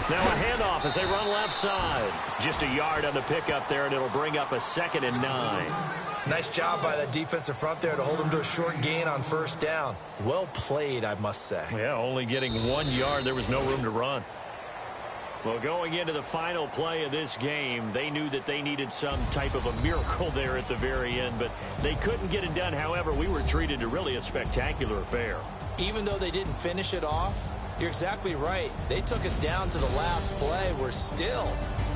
Now a handoff as they run left side. Just a yard on the pickup there, and it'll bring up a 2nd and 9. Nice job by that defensive front there to hold them to a short gain on first down. Well played, I must say. Yeah, only getting 1 yard. There was no room to run. Well, going into the final play of this game, they knew that they needed some type of a miracle there at the very end, but they couldn't get it done. However, we were treated to really a spectacular affair. Even though they didn't finish it off, you're exactly right. They took us down to the last play. We're still,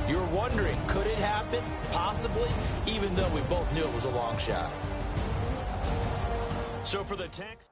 you're wondering, could it happen? Possibly, even though we both knew it was a long shot. So for the Tex.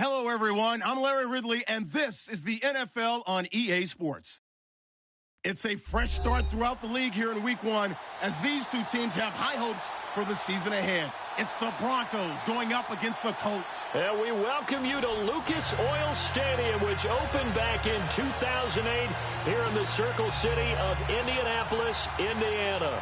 Hello, everyone. I'm Larry Ridley, and this is the NFL on EA Sports. It's a fresh start throughout the league here in Week 1 as these two teams have high hopes for the season ahead. It's the Broncos going up against the Colts. And we welcome you to Lucas Oil Stadium, which opened back in 2008 here in the Circle City of Indianapolis, Indiana.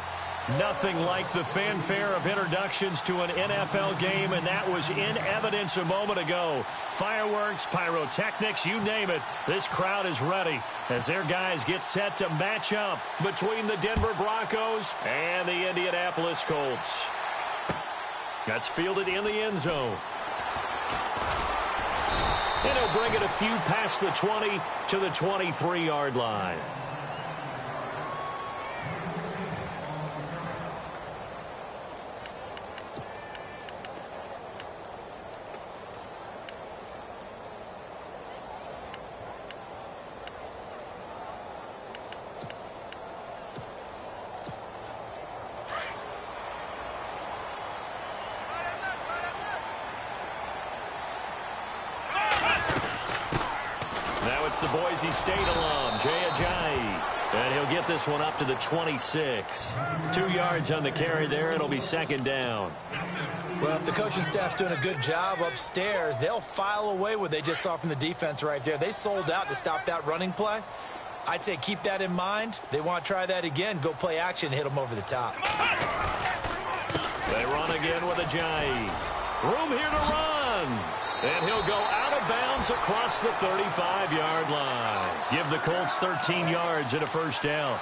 Nothing like the fanfare of introductions to an NFL game, and that was in evidence a moment ago. Fireworks, pyrotechnics, you name it. This crowd is ready as their guys get set to match up between the Denver Broncos and the Indianapolis Colts. That's fielded in the end zone. And he'll bring it a few past the 20 to the 23-yard line. It's the Boise State alum, Jay Ajayi. And he'll get this one up to the 26. 2 yards on the carry there. It'll be second down. Well, if the coaching staff's doing a good job upstairs, they'll file away what they just saw from the defense right there. They sold out to stop that running play. I'd say keep that in mind. They want to try that again. Go play action, hit them over the top. They run again with Ajayi. Room here to run. And he'll go out of bounds across the 35-yard line. Give the Colts 13 yards and a first down.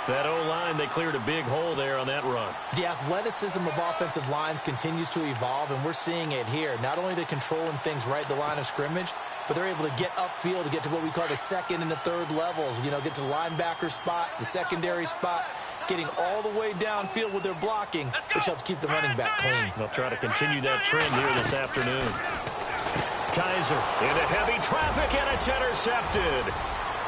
That O-line, they cleared a big hole there on that run. The athleticism of offensive lines continues to evolve, and we're seeing it here. Not only are they controlling things right at the line of scrimmage, but they're able to get upfield to get to what we call the second and the third levels. You know, get to the linebacker spot, the secondary spot, getting all the way downfield with their blocking, which helps keep the running back clean. They'll try to continue that trend here this afternoon. Kaiser into heavy traffic, and it's intercepted.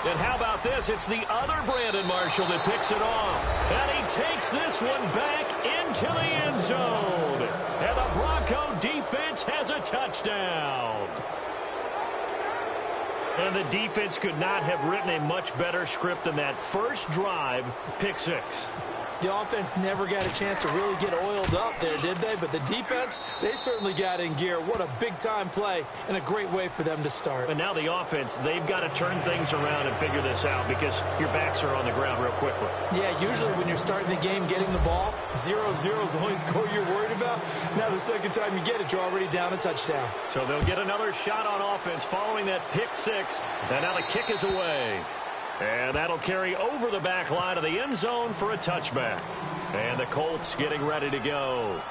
And how about this? It's the other Brandon Marshall that picks it off. And he takes this one back into the end zone. And the Bronco defense has a touchdown. And the defense could not have written a much better script than that first drive, pick six. The offense never got a chance to really get oiled up there, did they? But the defense, they certainly got in gear. What a big-time play and a great way for them to start. And now the offense, they've got to turn things around and figure this out because your backs are on the ground real quickly. Yeah, usually when you're starting the game getting the ball, 0-0 is the only score you're worried about. Now the second time you get it, you're already down a touchdown. So they'll get another shot on offense following that pick six. And now the kick is away. And that'll carry over the back line of the end zone for a touchback. And the Colts getting ready to go.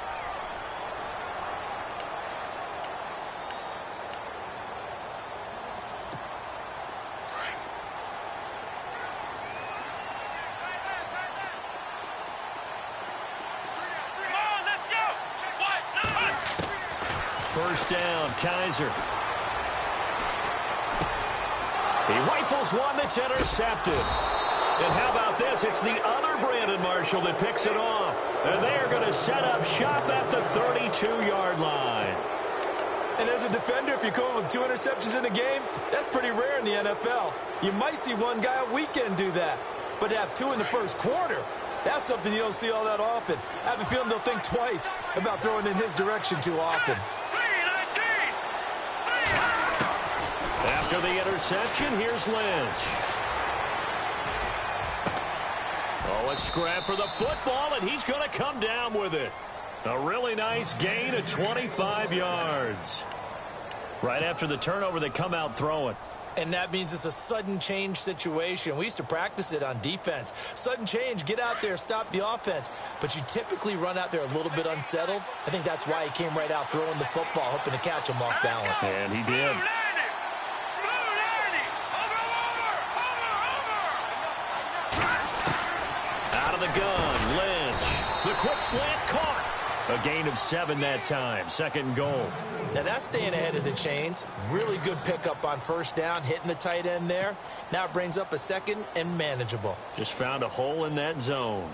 First down, Kaiser. He rifles one that's intercepted. And how about this? It's the other Brandon Marshall that picks it off. And they are going to set up shop at the 32-yard line. And as a defender, if you're going with 2 interceptions in a game, that's pretty rare in the NFL. You might see one guy a weekend do that. But to have 2 in the first quarter, that's something you don't see all that often. I have a feeling they'll think twice about throwing in his direction too often. After the interception, here's Lynch. Oh, a scrap for the football, and he's going to come down with it. A really nice gain of 25 yards. Right after the turnover, they come out throwing. And that means it's a sudden change situation. We used to practice it on defense. Sudden change, get out there, stop the offense. But you typically run out there a little bit unsettled. I think that's why he came right out throwing the football, hoping to catch him off balance. And he did. Out of the gun, Lynch. The quick slant caught. A gain of 7 that time. Second goal. Now that's staying ahead of the chains. Really good pickup on first down, hitting the tight end there. Now it brings up a second and manageable. Just found a hole in that zone.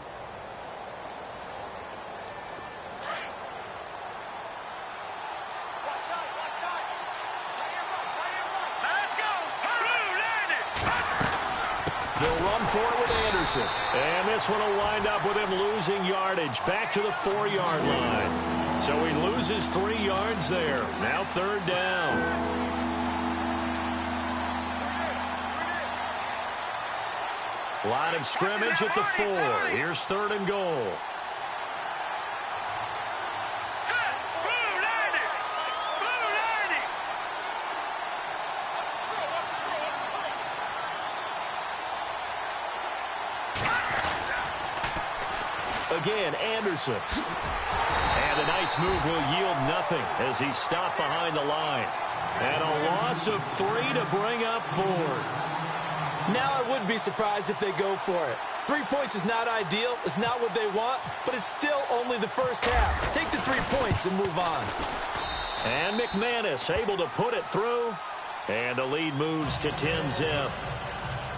They'll run for it with Anderson. And this one will wind up with him losing yardage back to the 4-yard line. So he loses 3 yards there. Now 3rd down. Line of scrimmage at the 4. Here's 3rd and goal. Again, Anderson. And a nice move will yield nothing as he's stopped behind the line. And a loss of 3 to bring up 4th. Now I would be surprised if they go for it. 3 points is not ideal. It's not what they want, but it's still only the first half. Take the 3 points and move on. And McManus able to put it through. And the lead moves to 10-zip.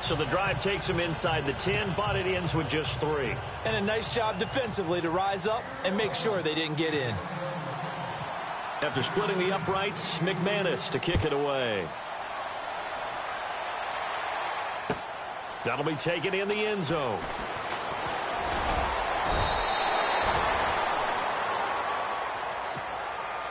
So the drive takes him inside the 10, but it ends with just 3. And a nice job defensively to rise up and make sure they didn't get in. After splitting the uprights, McManus to kick it away. That'll be taken in the end zone.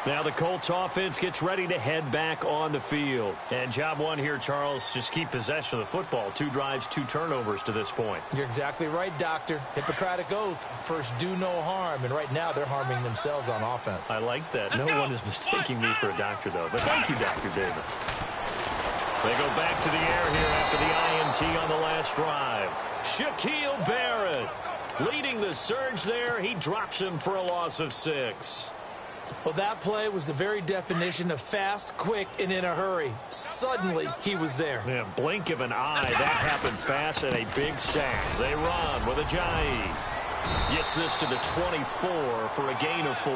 Now the Colts offense gets ready to head back on the field. And job one here, Charles, just keep possession of the football. 2 drives, 2 turnovers to this point. You're exactly right, Doctor. Hippocratic oath. First, do no harm. And right now, they're harming themselves on offense. I like that. No one is mistaking me for a doctor, though. But thank you, Dr. Davis. They go back to the air here after the INT on the last drive. Shaquille Barrett leading the surge there. He drops him for a loss of 6. Well, that play was the very definition of fast, quick, and in a hurry. Suddenly, he was there. Yeah, blink of an eye. That happened fast and a big sack. They run with Ajayi. Gets this to the 24 for a gain of 4.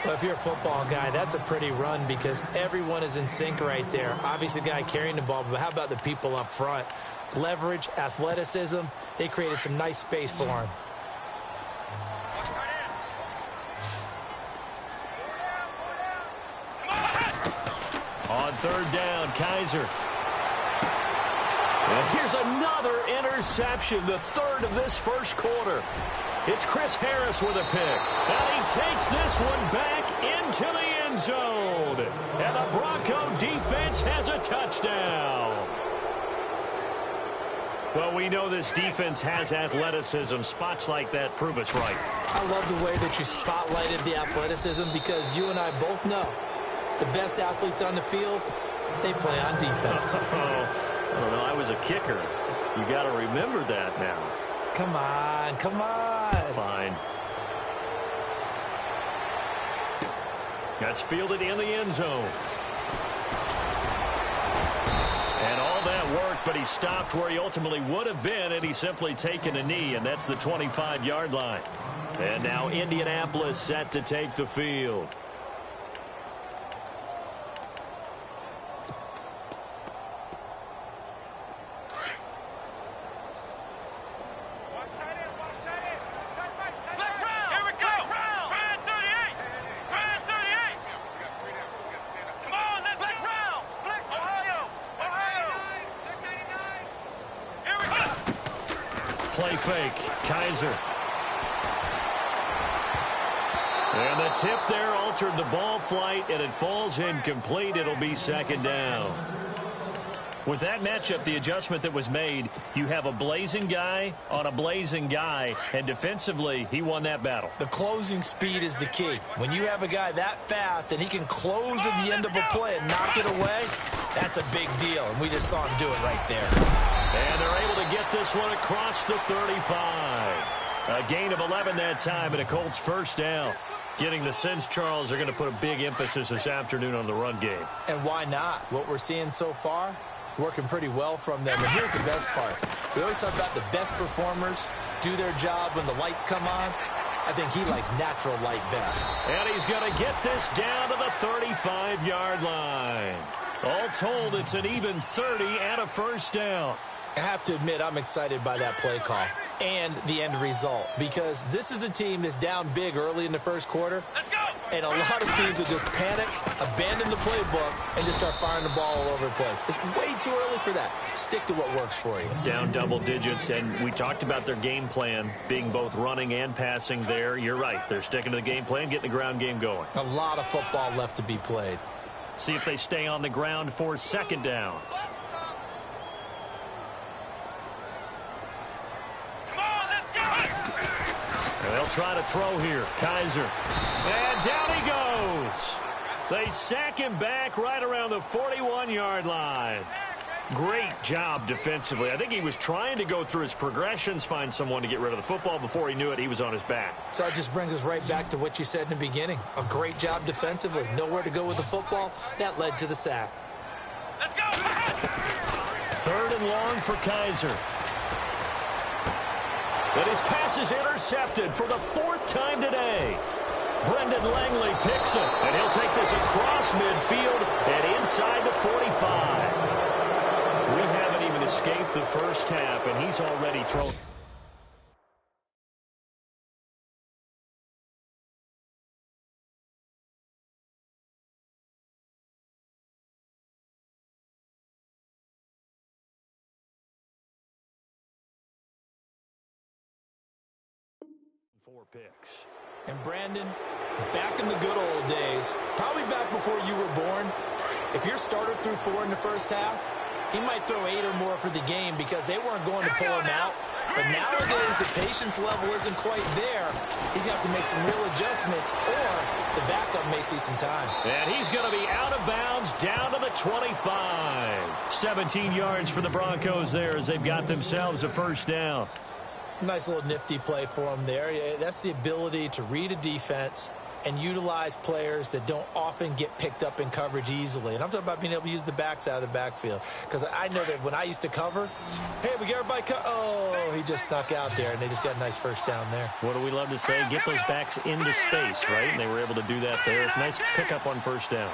Well, if you're a football guy, that's a pretty run because everyone is in sync right there. Obviously, the guy carrying the ball, but how about the people up front? Leverage, athleticism, they created some nice space for him. On 3rd down, Kaiser. And here's another interception, the 3rd of this first quarter. It's Chris Harris with a pick. And he takes this one back into the end zone. And the Bronco defense has a touchdown. Well, we know this defense has athleticism. Spots like that prove us right. I love the way that you spotlighted the athleticism because you and I both know the best athletes on the field, they play on defense. I don't know. I was a kicker. You got to remember that now. Come on, come on. Fine. That's fielded in the end zone. And all that work, but he stopped where he ultimately would have been, and he's simply taken a knee, and that's the 25-yard line. And now Indianapolis set to take the field. Play fake. Kaiser. And the tip there altered the ball flight, and it falls incomplete. It'll be 2nd down. With that matchup, the adjustment that was made, you have a blazing guy on a blazing guy, and defensively, he won that battle. The closing speed is the key. When you have a guy that fast and he can close at the end of a play and knock it away, that's a big deal, and we just saw him do it right there. And they're able to get this one across the 35. A gain of 11 that time, and a Colts first down. Getting the sense, Charles, they're going to put a big emphasis this afternoon on the run game. And why not? What we're seeing so far, working pretty well from them. And here's the best part. We always talk about the best performers do their job when the lights come on. I think he likes natural light best. And he's going to get this down to the 35-yard line. All told, it's an even 30 and a first down. I have to admit, I'm excited by that play call and the end result because this is a team that's down big early in the first quarter. And a lot of teams will just panic, abandon the playbook, and just start firing the ball all over the place. It's way too early for that. Stick to what works for you. Down double digits, and we talked about their game plan being both running and passing there. You're right. They're sticking to the game plan, getting the ground game going. A lot of football left to be played. See if they stay on the ground for second down. And they'll try to throw here. Kaiser. And down he goes. They sack him back right around the 41-yard line. Great job defensively. I think he was trying to go through his progressions, find someone to get rid of the football. Before he knew it, he was on his back. So that just brings us right back to what you said in the beginning. A great job defensively. Nowhere to go with the football. That led to the sack. Let's go! Third and long for Kaiser. But his pass is intercepted for the fourth time today. Brendan Langley picks it, and he'll take this across midfield and inside the 45. We haven't even escaped the first half, and he's already thrown. Four picks. And Brandon, back in the good old days, probably back before you were born, if your starter threw 4 in the first half, he might throw 8 or more for the game because they weren't going to pull him out. But nowadays, the patience level isn't quite there. He's going to have to make some real adjustments, or the backup may see some time. And he's going to be out of bounds down to the 25. 17 yards for the Broncos there as they've got themselves a first down. Nice little nifty play for him there. That's the ability to read a defense and utilize players that don't often get picked up in coverage easily. And I'm talking about being able to use the backs out of the backfield. Because I know that when I used to cover, hey, we get everybody oh, he just snuck out there, and they just got a nice first down there. What do we love to say? Get those backs into space, right? And they were able to do that there. Nice pickup on first down.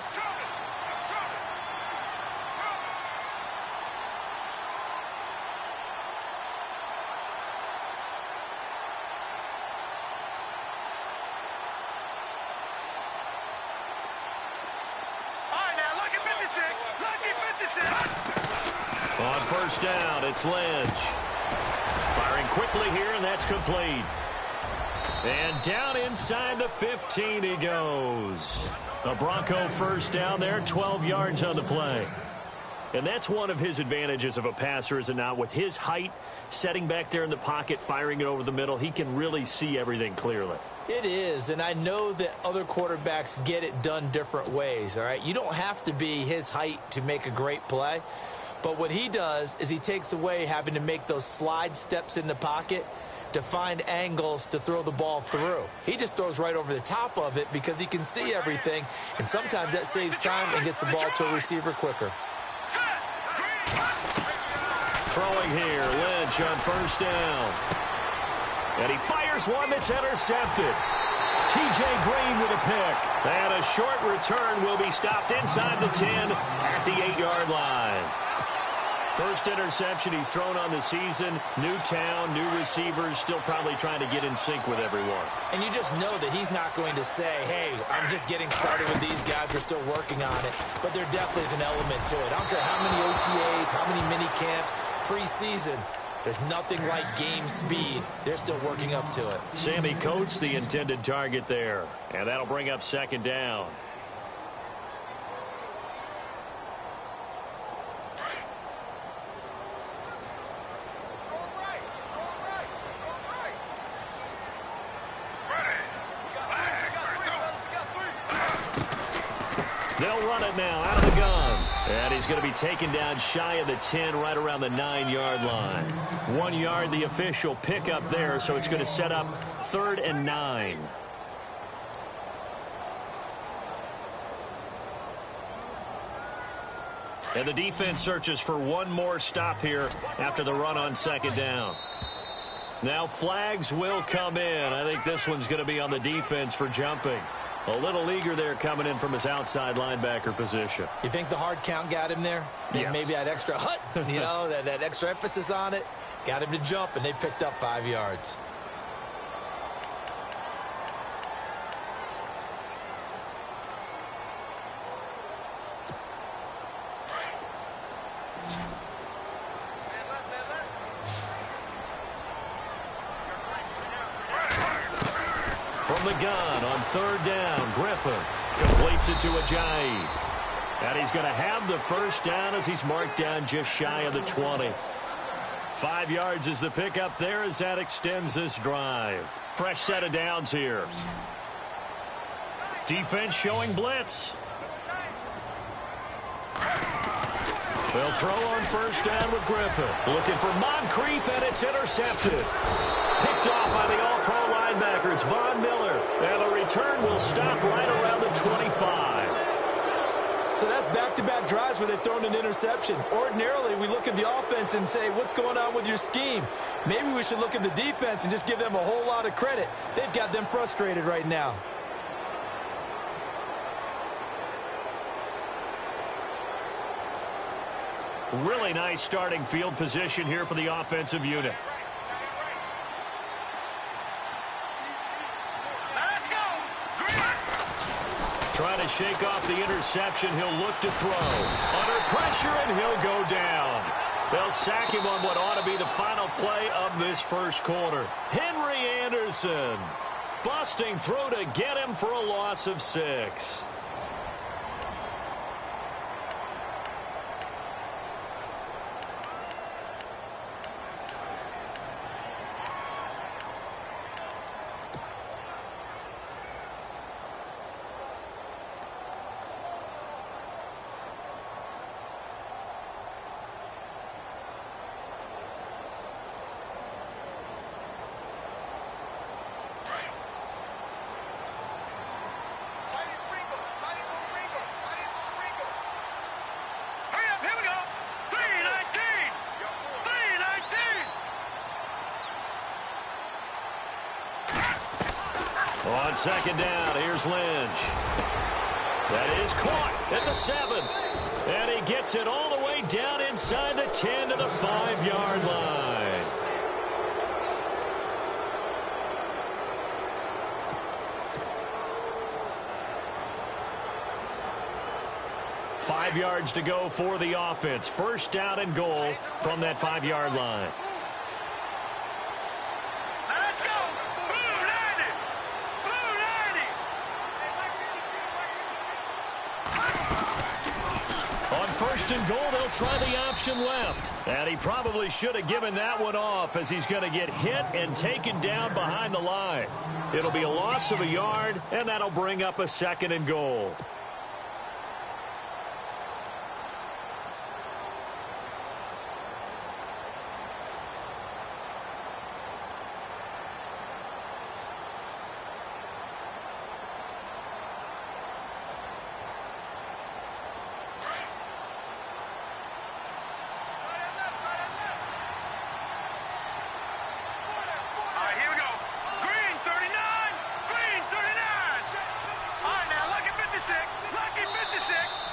On first down, it's Lynch. Firing quickly here, and that's complete. And down inside the 15 he goes. A Bronco first down there, 12 yards on the play. And that's one of his advantages of a passer, is it not? With his height, setting back there in the pocket, firing it over the middle, he can really see everything clearly. It is, and I know that other quarterbacks get it done different ways, all right? You don't have to be his height to make a great play. But what he does is he takes away having to make those slide steps in the pocket to find angles to throw the ball through. He just throws right over the top of it because he can see everything, and sometimes that saves time and gets the ball to a receiver quicker. Throwing here, Lynch on first down. And he fires one that's intercepted. T.J. Green with a pick. And a short return will be stopped inside the 10 at the 8-yard line. First interception he's thrown on the season. New town, new receivers, still probably trying to get in sync with everyone. And you just know that he's not going to say, hey, I'm just getting started with these guys. We're still working on it. But there definitely is an element to it. I don't care how many OTAs, how many mini camps, preseason. There's nothing like game speed. They're still working up to it. Sammy Coates, the intended target there. And that'll bring up second down. They'll run it now out of the gun. And he's going to be taken down shy of the 10, right around the 9-yard line. 1 yard, the official pickup there, so it's going to set up 3rd and 9. And the defense searches for one more stop here after the run on second down. Now flags will come in. I think this one's going to be on the defense for jumping. A little eager there coming in from his outside linebacker position. You think the hard count got him there? Yes. Maybe that extra hut, you know, that extra emphasis on it, got him to jump, and they picked up 5 yards. From the gun on third down, Griffin completes it to Ajayi. And he's going to have the first down as he's marked down just shy of the 20. 5 yards is the pickup there as that extends this drive. Fresh set of downs here. Defense showing blitz. They'll throw on first down with Griffin. Looking for Moncrief, and it's intercepted. Picked off by the all-pro linebacker. It's Von Miller. And the return will stop right around the 25. So that's back-to-back drives where they've thrown an interception. Ordinarily, we look at the offense and say, what's going on with your scheme? Maybe we should look at the defense and just give them a whole lot of credit. They've got them frustrated right now. Really nice starting field position here for the offensive unit. Trying to shake off the interception. He'll look to throw. Under pressure, and he'll go down. They'll sack him on what ought to be the final play of this first quarter. Henry Anderson busting through to get him for a loss of 6. On second down, here's Lynch. That is caught at the 7. And he gets it all the way down inside the 10 to the 5-yard line. Five yards to go for the offense. First down and goal from that 5-yard line. First and goal, they'll try the option left. And he probably should have given that one off as he's going to get hit and taken down behind the line. It'll be a loss of a yard, and that'll bring up a second and goal.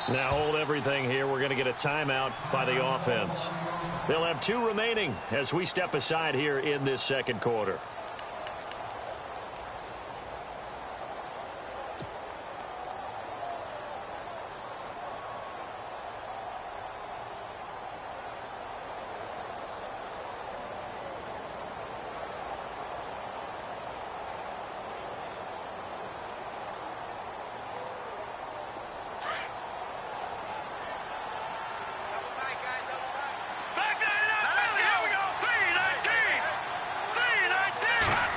Now hold everything here. We're going to get a timeout by the offense. They'll have 2 remaining as we step aside here in this second quarter.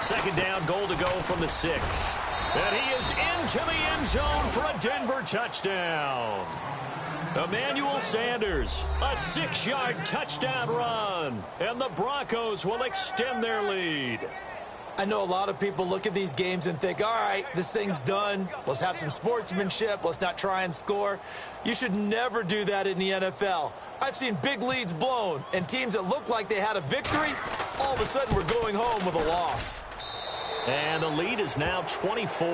Second down, goal to go from the 6. And he is into the end zone for a Denver touchdown. Emmanuel Sanders, a 6-yard touchdown run. And the Broncos will extend their lead. I know a lot of people look at these games and think, all right, this thing's done. Let's have some sportsmanship. Let's not try and score. You should never do that in the NFL. I've seen big leads blown, and teams that look like they had a victory, all of a sudden we're going home with a loss. And the lead is now 24.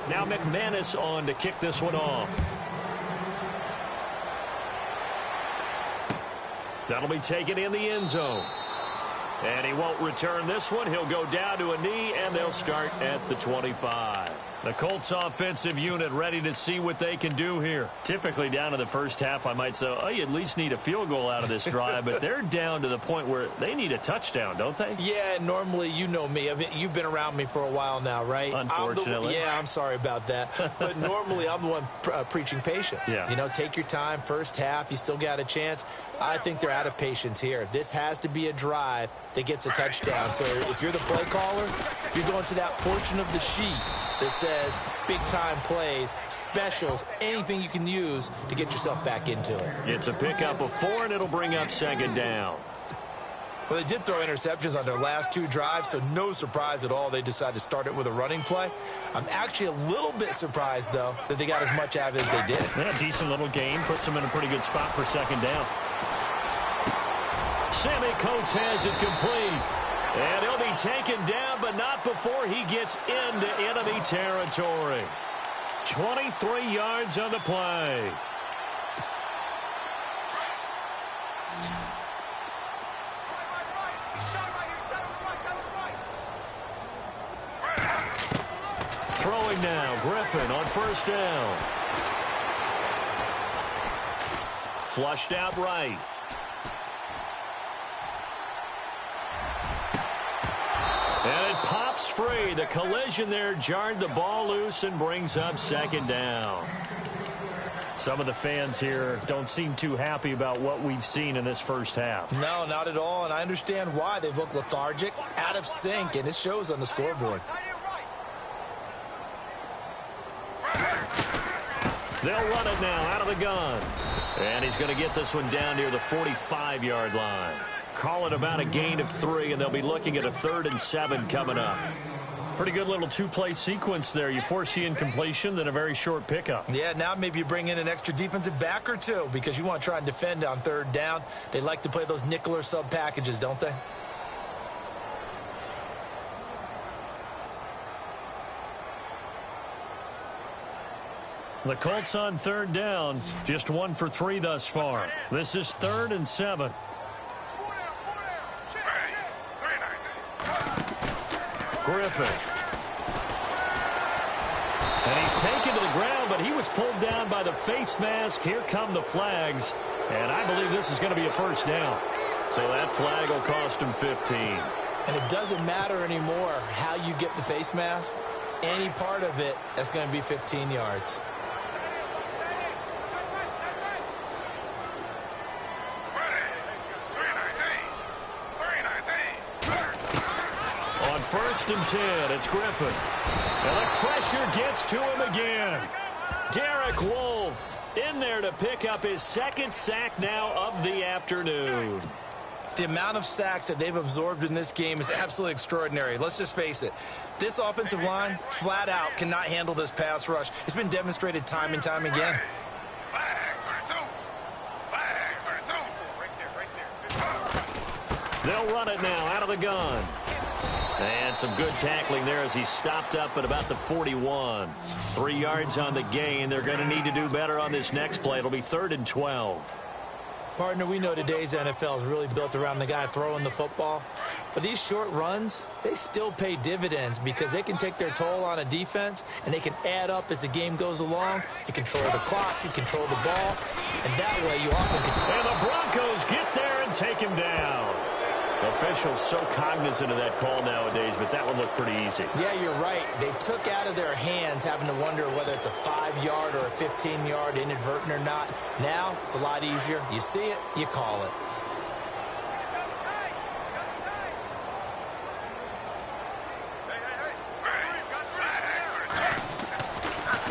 Now McManus on to kick this one off. That'll be taken in the end zone. And he won't return this one. He'll go down to a knee, and they'll start at the 25. The Colts offensive unit ready to see what they can do here. Typically down to the first half, I might say, oh, you at least need a field goal out of this drive, but they're down to the point where they need a touchdown, don't they? Yeah, normally, you know me. I mean, you've been around me for a while now, right? Unfortunately. I'm sorry about that. But normally, I'm the one preaching patience. Yeah. You know, take your time. First half, you still got a chance. I think they're out of patience here. This has to be a drive that gets a touchdown. So if you're the play caller, you're going to that portion of the sheet that says big-time plays, specials, anything you can use to get yourself back into it. It's a pickup of 4, and it'll bring up second down. Well, they did throw interceptions on their last 2 drives, so no surprise at all they decided to start it with a running play. I'm actually a little bit surprised, though, that they got as much out of it as they did. Yeah, decent little gain. Puts them in a pretty good spot for second down. Sammy Coates has it complete. And he'll be taken down, but not before he gets into enemy territory. 23 yards on the play. Throwing now, Griffin on first down. Flushed out right. And it pops free. The collision there jarred the ball loose and brings up second down. Some of the fans here don't seem too happy about what we've seen in this first half. No, not at all, and I understand why. They've looked lethargic, out of sync, and it shows on the scoreboard. They'll run it now out of the gun. And he's going to get this one down near the 45-yard line. Call it about a gain of 3, and they'll be looking at a 3rd and 7 coming up. Pretty good little 2-play sequence there. You force the incompletion, then a very short pickup. Yeah, now maybe you bring in an extra defensive back or 2 because you want to try and defend on 3rd down. They like to play those nickel or sub packages, don't they? The Colts on 3rd down, just 1 for 3 thus far. This is 3rd and 7. Griffin. And he's taken to the ground, but he was pulled down by the face mask. Here come the flags. And I believe this is going to be a first down. So that flag will cost him 15. And it doesn't matter anymore how you get the face mask. Any part of it, that's going to be 15 yards. On 1st and 10, it's Griffin. And the pressure gets to him again. Derek Wolfe in there to pick up his 2nd sack now of the afternoon. The amount of sacks that they've absorbed in this game is absolutely extraordinary. Let's just face it. This offensive line, flat out, cannot handle this pass rush. It's been demonstrated time and time again. They'll run it now out of the gun. And some good tackling there as he stopped up at about the 41. 3 yards on the gain. They're going to need to do better on this next play. It'll be 3rd and 12. Partner, we know today's NFL is really built around the guy throwing the football. But these short runs, they still pay dividends because they can take their toll on a defense and they can add up as the game goes along. You control the clock, you control the ball, and that way you often can... And the Broncos get there and take him down. Officials so cognizant of that call nowadays, but that one looked pretty easy. Yeah, you're right. They took out of their hands having to wonder whether it's a 5-yard or a 15-yard inadvertent or not. Now, it's a lot easier. You see it, you call it.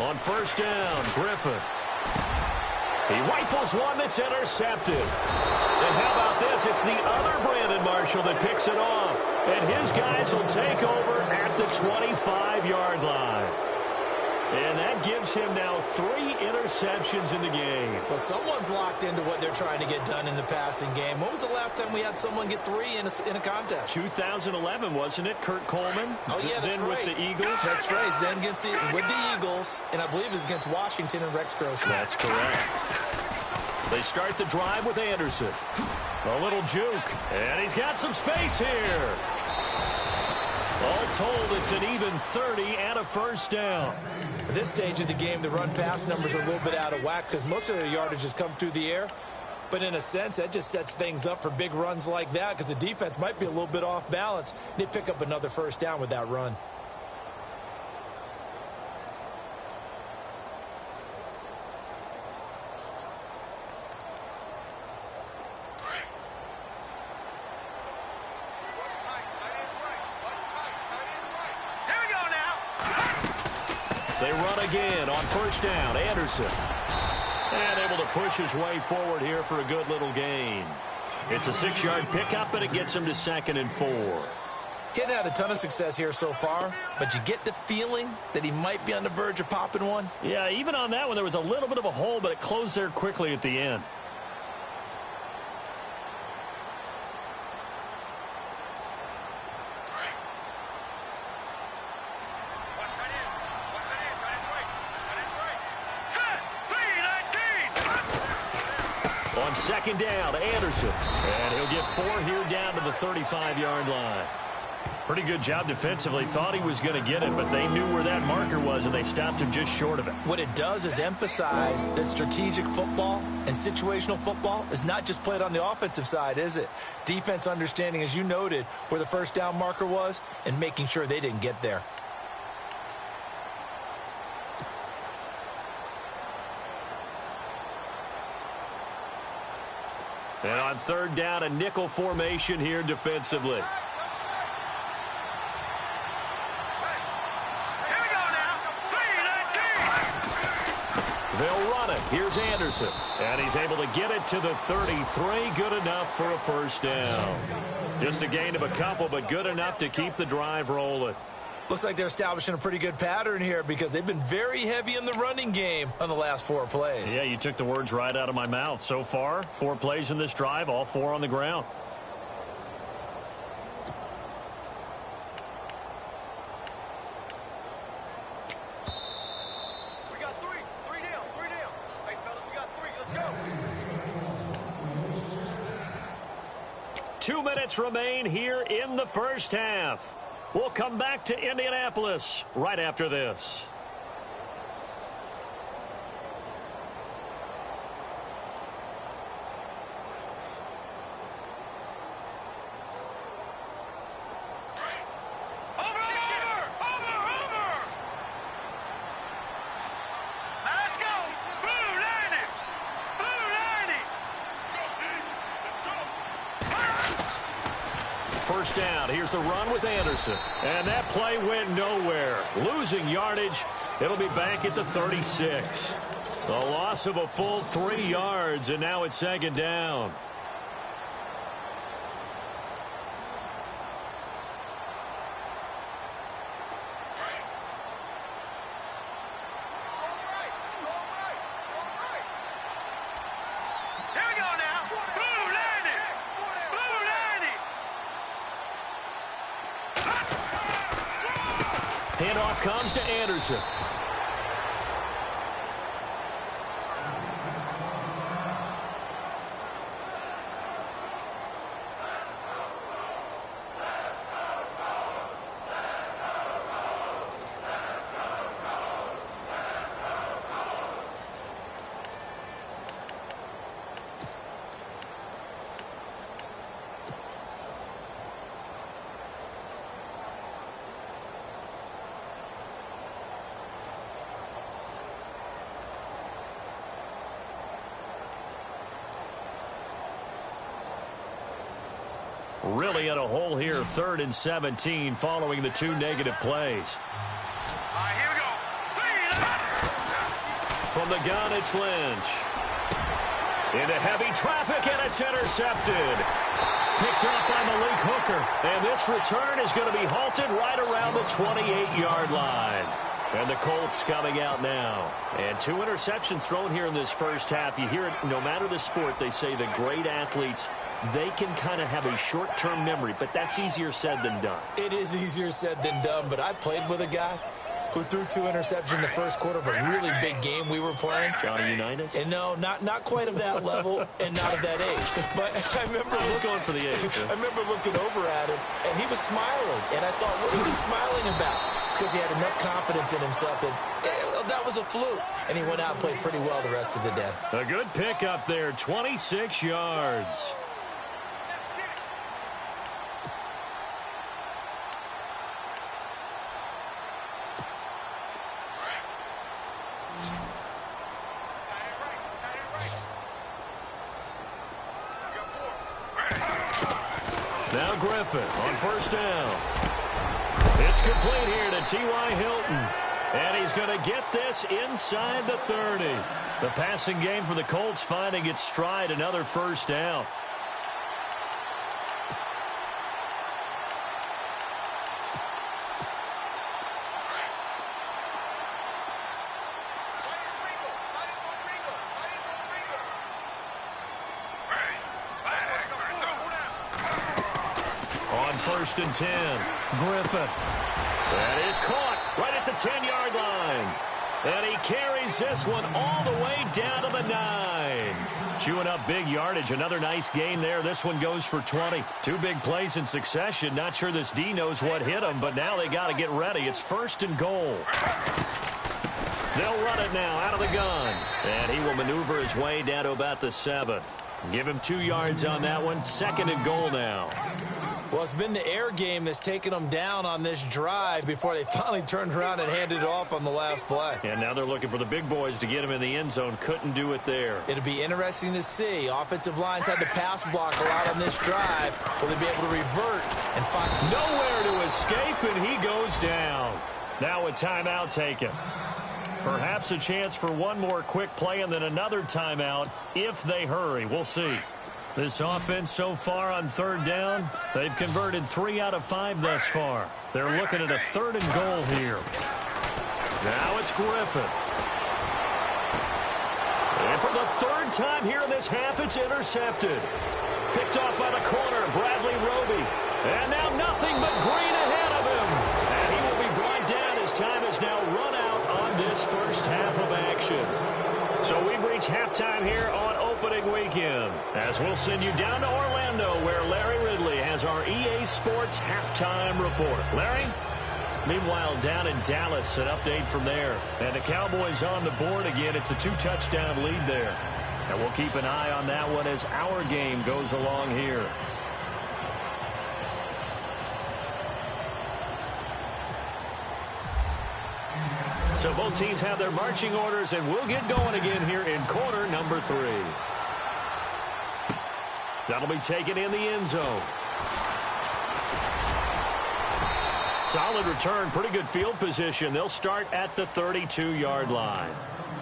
On 1st down, Griffin. He rifles one that's intercepted. And how about this? It's the other Brandon Marshall that picks it off. And his guys will take over at the 25-yard line. And that gives him now 3 interceptions in the game. Well, someone's locked into what they're trying to get done in the passing game. When was the last time we had someone get 3 in a contest? 2011, wasn't it? Kurt Coleman? Oh, yeah, that's then right. With the Eagles? That's right. Then with the Eagles, and I believe it was against Washington and Rex Grossman. That's correct. They start the drive with Anderson. A little juke, and he's got some space here. All told, it's an even 30 and a first down. At this stage of the game, the run-pass numbers are a little bit out of whack because most of the yardage has come through the air. But in a sense, that just sets things up for big runs like that because the defense might be a little bit off balance. They pick up another first down with that run. They run again on first down. Anderson. And able to push his way forward here for a good little gain. It's a 6-yard pickup, and it gets him to 2nd and 4. Getting had a ton of success here so far, but you get the feeling that he might be on the verge of popping one. Yeah, even on that one, there was a little bit of a hole, but it closed there quickly at the end. On 2nd down, Anderson. And he'll get 4 here down to the 35-yard line. Pretty good job defensively. Thought he was going to get it, but they knew where that marker was, and they stopped him just short of it. What it does is emphasize that strategic football and situational football is not just played on the offensive side, is it? Defense understanding, as you noted, where the first down marker was and making sure they didn't get there. And on 3rd down, a nickel formation here defensively. They'll run it. Here's Anderson. And he's able to get it to the 33. Good enough for a first down. Just a gain of a couple, but good enough to keep the drive rolling. Looks like they're establishing a pretty good pattern here because they've been very heavy in the running game on the last 4 plays. Yeah, you took the words right out of my mouth. So far, 4 plays in this drive, all 4 on the ground. We got 3. 3 down. 3 down. Hey, fellas, we got 3. Let's go. 2 minutes remain here in the first half. We'll come back to Indianapolis right after this. First down. Here's the run with Anderson. And that play went nowhere. Losing yardage. It'll be back at the 36. A loss of a full 3 yards, and now it's 2nd down. Handoff comes to Anderson. Really in a hole here, 3rd and 17 following the 2 negative plays. All right, here we go. From the gun, it's Lynch. Into heavy traffic, and it's intercepted. Picked up by Malik Hooker. And this return is going to be halted right around the 28-yard line. And the Colts coming out now. And 2 interceptions thrown here in this first half. You hear it, no matter the sport, they say the great athletes, they can kind of have a short-term memory, but that's easier said than done. It is easier said than done, but I played with a guy who threw 2 interceptions in the first quarter of a really big game we were playing. Johnny Unitas? And no, not quite of that level and not of that age. But I remember going for the age. I remember looking over at him, and he was smiling. And I thought, what was he smiling about? It's because he had enough confidence in himself that was a fluke. And he went out and played pretty well the rest of the day. A good pick up there, 26 yards. Now Griffin on first down. It's complete here to T.Y. Hilton. And he's going to get this inside the 30. The passing game for the Colts finding its stride, another first down. On first and 10, Griffin. That is caught right at the 10-yard line. And he carries this one all the way down to the 9. Chewing up big yardage. Another nice gain there. This one goes for 20. 2 big plays in succession. Not sure this D knows what hit him, but now they got to get ready. It's first and goal. They'll run it now out of the gun. And he will maneuver his way down to about the 7. Give him 2 yards on that one. Second and goal now. Well, it's been the air game that's taken them down on this drive before they finally turned around and handed it off on the last play. And now they're looking for the big boys to get him in the end zone. Couldn't do it there. It'll be interesting to see. Offensive lines had to pass block a lot on this drive. Will they be able to revert and find nowhere to escape, and he goes down. Now a timeout taken. Perhaps a chance for one more quick play and then another timeout if they hurry. We'll see. This offense so far on third down, they've converted 3 out of 5 thus far. They're looking at a third and goal here. Now it's Griffin. And for the third time here in this half, it's intercepted. Picked off by the corner, Bradley Roby. And now nothing but green ahead of him. And he will be brought down as time has now run out on this first half of action. So we've reached halftime here on opening weekend, as we'll send you down to Orlando, where Larry Ridley has our EA Sports halftime report. Larry? Meanwhile, down in Dallas, an update from there. And the Cowboys on the board again. It's a 2-touchdown lead there. And we'll keep an eye on that one as our game goes along here. So both teams have their marching orders, and we'll get going again here in quarter number 3. That'll be taken in the end zone. Solid return, pretty good field position. They'll start at the 32-yard line.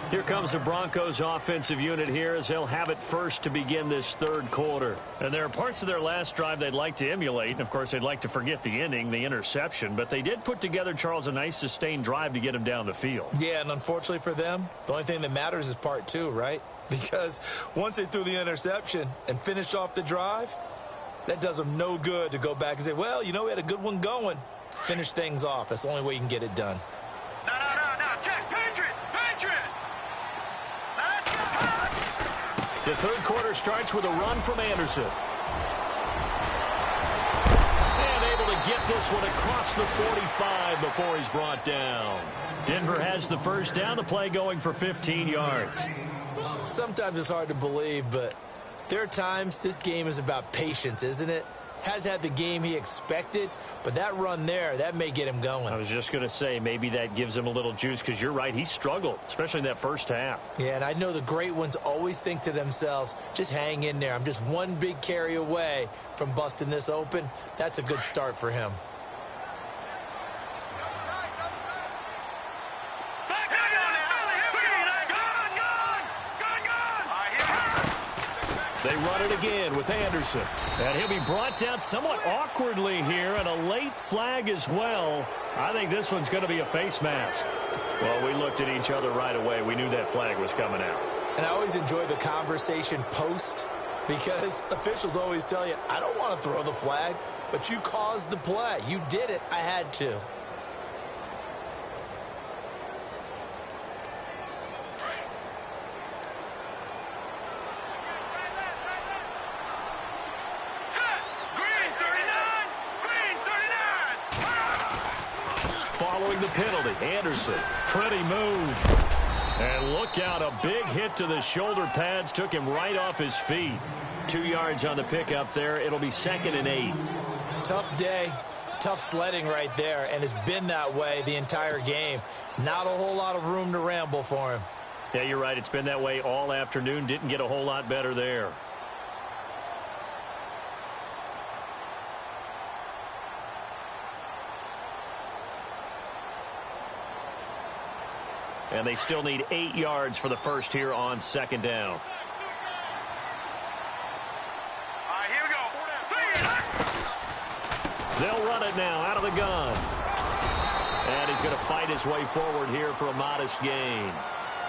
Here comes the Broncos offensive unit here as they'll have it first to begin this third quarter. And there are parts of their last drive they'd like to emulate. And, of course, they'd like to forget the ending, the interception. But they did put together, Charles, a nice sustained drive to get them down the field. Yeah, and unfortunately for them, the only thing that matters is part 2, right? Because once they threw the interception and finished off the drive, that does them no good to go back and say, well, you know, we had a good one going. Finish things off. That's the only way you can get it done. No, Jack, Patriot! The third quarter starts with a run from Anderson. And able to get this one across the 45 before he's brought down. Denver has the first down, the play going for 15 yards. Sometimes it's hard to believe, but there are times this game is about patience, isn't it? Has had the game he expected, but that run there, that may get him going. I was just going to say, maybe that gives him a little juice, because you're right, he struggled, especially in that first half. Yeah, and I know the great ones always think to themselves, just hang in there. I'm just one big carry away from busting this open. That's a good start for him. They run it again with Anderson. And he'll be brought down somewhat awkwardly here, and a late flag as well. I think this one's going to be a face mask. Well, we looked at each other right away. We knew that flag was coming out. And I always enjoy the conversation post, because officials always tell you, I don't want to throw the flag, but you caused the play. You did it. I had to. penalty. Anderson, pretty move. And look out, a big hit to the shoulder pads. Took him right off his feet. 2 yards on the pickup there. It'll be 2nd and 8. Tough day, tough sledding right there, and it's been that way the entire game. Not a whole lot of room to ramble for him. Yeah, you're right. It's been that way all afternoon. Didn't get a whole lot better there. And they still need 8 yards for the first here on 2nd down. Here we go. They'll run it now out of the gun. And he's going to fight his way forward here for a modest gain.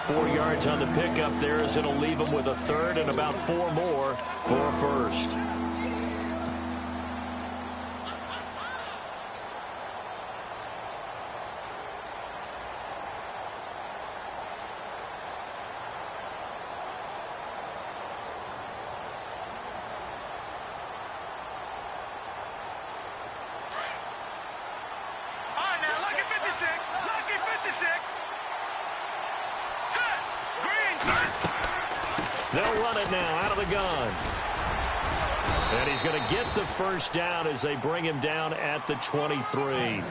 4 yards on the pickup there as it'll leave him with a 3rd and about 4 more for a 1st. They'll run it now out of the gun. And he's going to get the 1st down as they bring him down at the 23.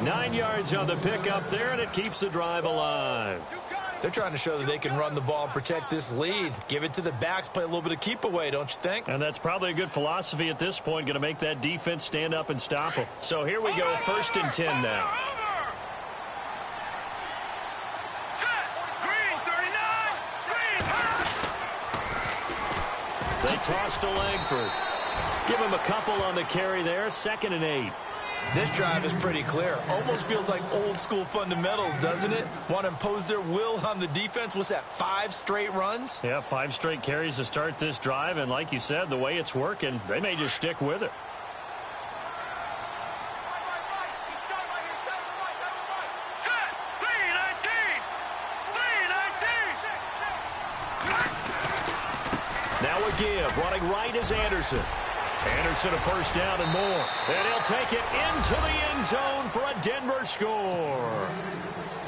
9 yards on the pickup there, and it keeps the drive alive. They're trying to show that they can run the ball and protect this lead. Give it to the backs, play a little bit of keep away, don't you think? And that's probably a good philosophy at this point, going to make that defense stand up and stop them. So here we go, 1st and 10 now. They toss to Langford. Give him a couple on the carry there. 2nd and 8. This drive is pretty clear. Almost feels like old school fundamentals, doesn't it? Want to impose their will on the defense. What's that, 5 straight runs? Yeah, 5 straight carries to start this drive. And like you said, the way it's working, they may just stick with it. Give. Running right is Anderson. Anderson a 1st down and more. And he'll take it into the end zone for a Denver score.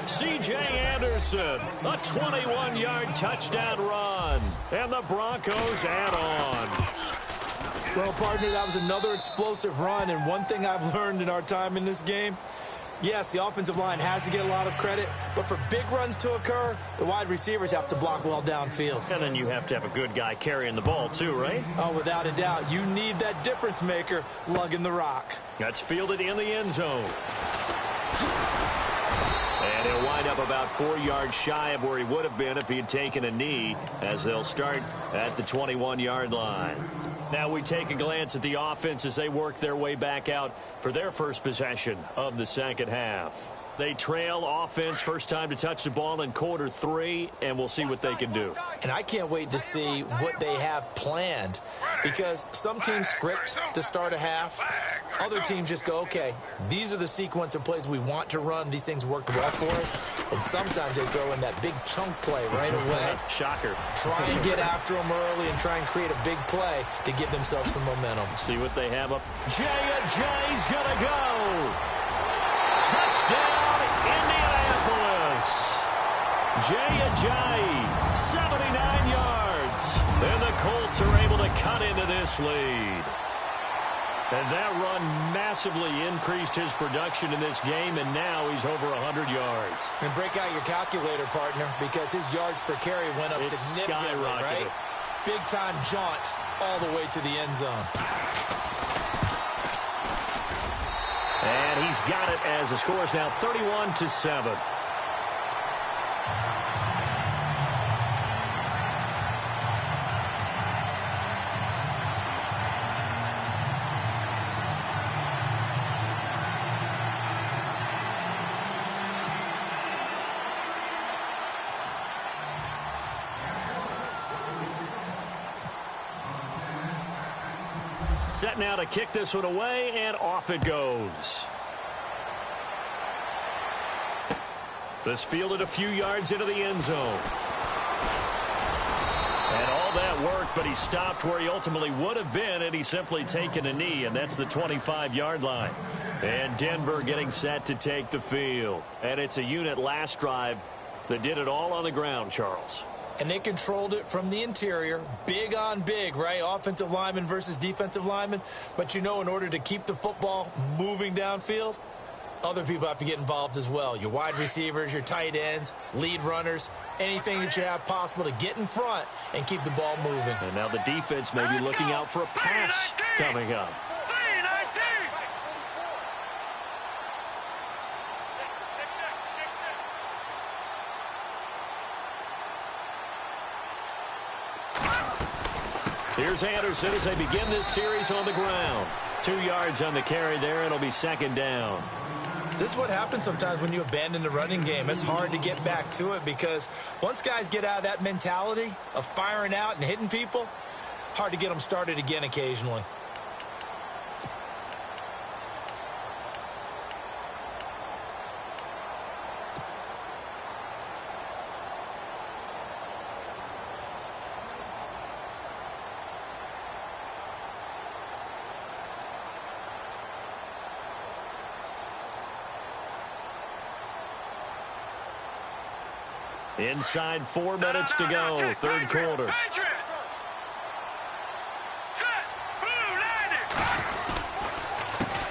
C.J. Anderson, a 21-yard touchdown run. And the Broncos add on. Well, partner, that was another explosive run. And one thing I've learned in our time in this game, yes, the offensive line has to get a lot of credit, but for big runs to occur, the wide receivers have to block well downfield. And then you have to have a good guy carrying the ball too, right? Oh, without a doubt. You need that difference maker lugging the rock. That's fielded in the end zone. And he'll wind up about 4 yards shy of where he would have been if he had taken a knee, as they'll start at the 21-yard line. Now we take a glance at the offense as they work their way back out for their first possession of the 2nd half. They trail offense, first time to touch the ball in quarter 3, and we'll see what they can do. And I can't wait to see what they have planned, because some teams script to start a half. Other teams just go, okay, these are the sequence of plays we want to run. These things work well for us. And sometimes they throw in that big chunk play right away. Shocker. Try and get after them early and try and create a big play to give themselves some momentum. See what they have up. Jay's going to go. Touchdown, Indianapolis. Jay, 79 yards. And the Colts are able to cut into this lead. And that run massively increased his production in this game, and now he's over 100 yards. And break out your calculator, partner, because his yards per carry went up significantly, right? Big-time jaunt all the way to the end zone. And he's got it as the score is now 31-7. Set now to kick this one away, and off it goes. This fielded a few yards into the end zone. And all that worked, but he stopped where he ultimately would have been, and he's simply taken a knee, and that's the 25-yard line. And Denver getting set to take the field. And it's a unit last drive that did it all on the ground, Charles. And they controlled it from the interior, big on big, right? Offensive lineman versus defensive lineman. But, in order to keep the football moving downfield, other people have to get involved as well. Your wide receivers, your tight ends, lead runners, anything that you have possible to get in front and keep the ball moving. And now the defense may be looking out for a pass coming up. Here's Anderson as they begin this series on the ground. 2 yards on the carry there. It'll be second down. This is what happens sometimes when you abandon the running game. It's hard to get back to it because once guys get out of that mentality of firing out and hitting people, hard to get them started again occasionally. Inside 4 minutes to go, third quarter.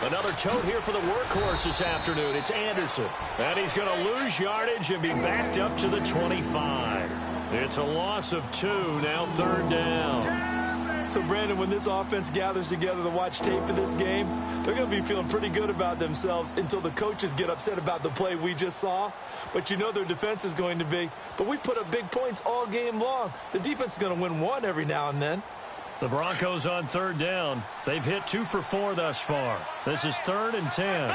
Another tote here for the workhorse this afternoon. It's Anderson. And he's going to lose yardage and be backed up to the 25. It's a loss of 2, now third down. So, Brandon, when this offense gathers together to watch tape for this game, they're going to be feeling pretty good about themselves until the coaches get upset about the play we just saw. But their defense is going to be. But we put up big points all game long. The defense is going to win one every now and then. The Broncos on third down. They've hit 2 for 4 thus far. This is 3rd and 10.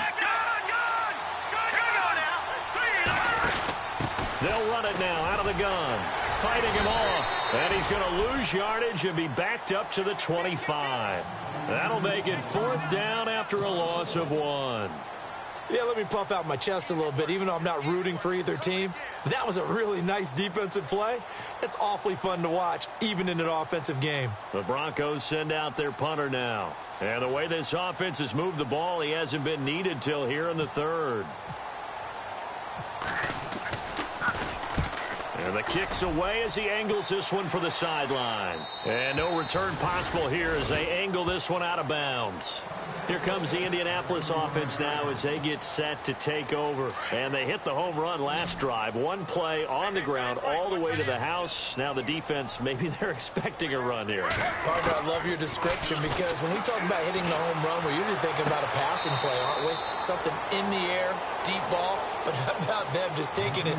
They'll run it now out of the gun. Fighting him off. And he's going to lose yardage and be backed up to the 25. That'll make it 4th down after a loss of 1. Yeah, let me puff out my chest a little bit, even though I'm not rooting for either team. That was a really nice defensive play. It's awfully fun to watch, even in an offensive game. The Broncos send out their punter now. And the way this offense has moved the ball, he hasn't been needed till here in the 3rd. And the kick's away as he angles this one for the sideline. And no return possible here as they angle this one out of bounds. Here comes the Indianapolis offense now as they get set to take over. And they hit the home run last drive. 1 play on the ground all the way to the house. Now the defense, maybe they're expecting a run here. Parker, I love your description because when we talk about hitting the home run, we're usually thinking about a passing play, aren't we? Something in the air, deep ball. But how about them just taking it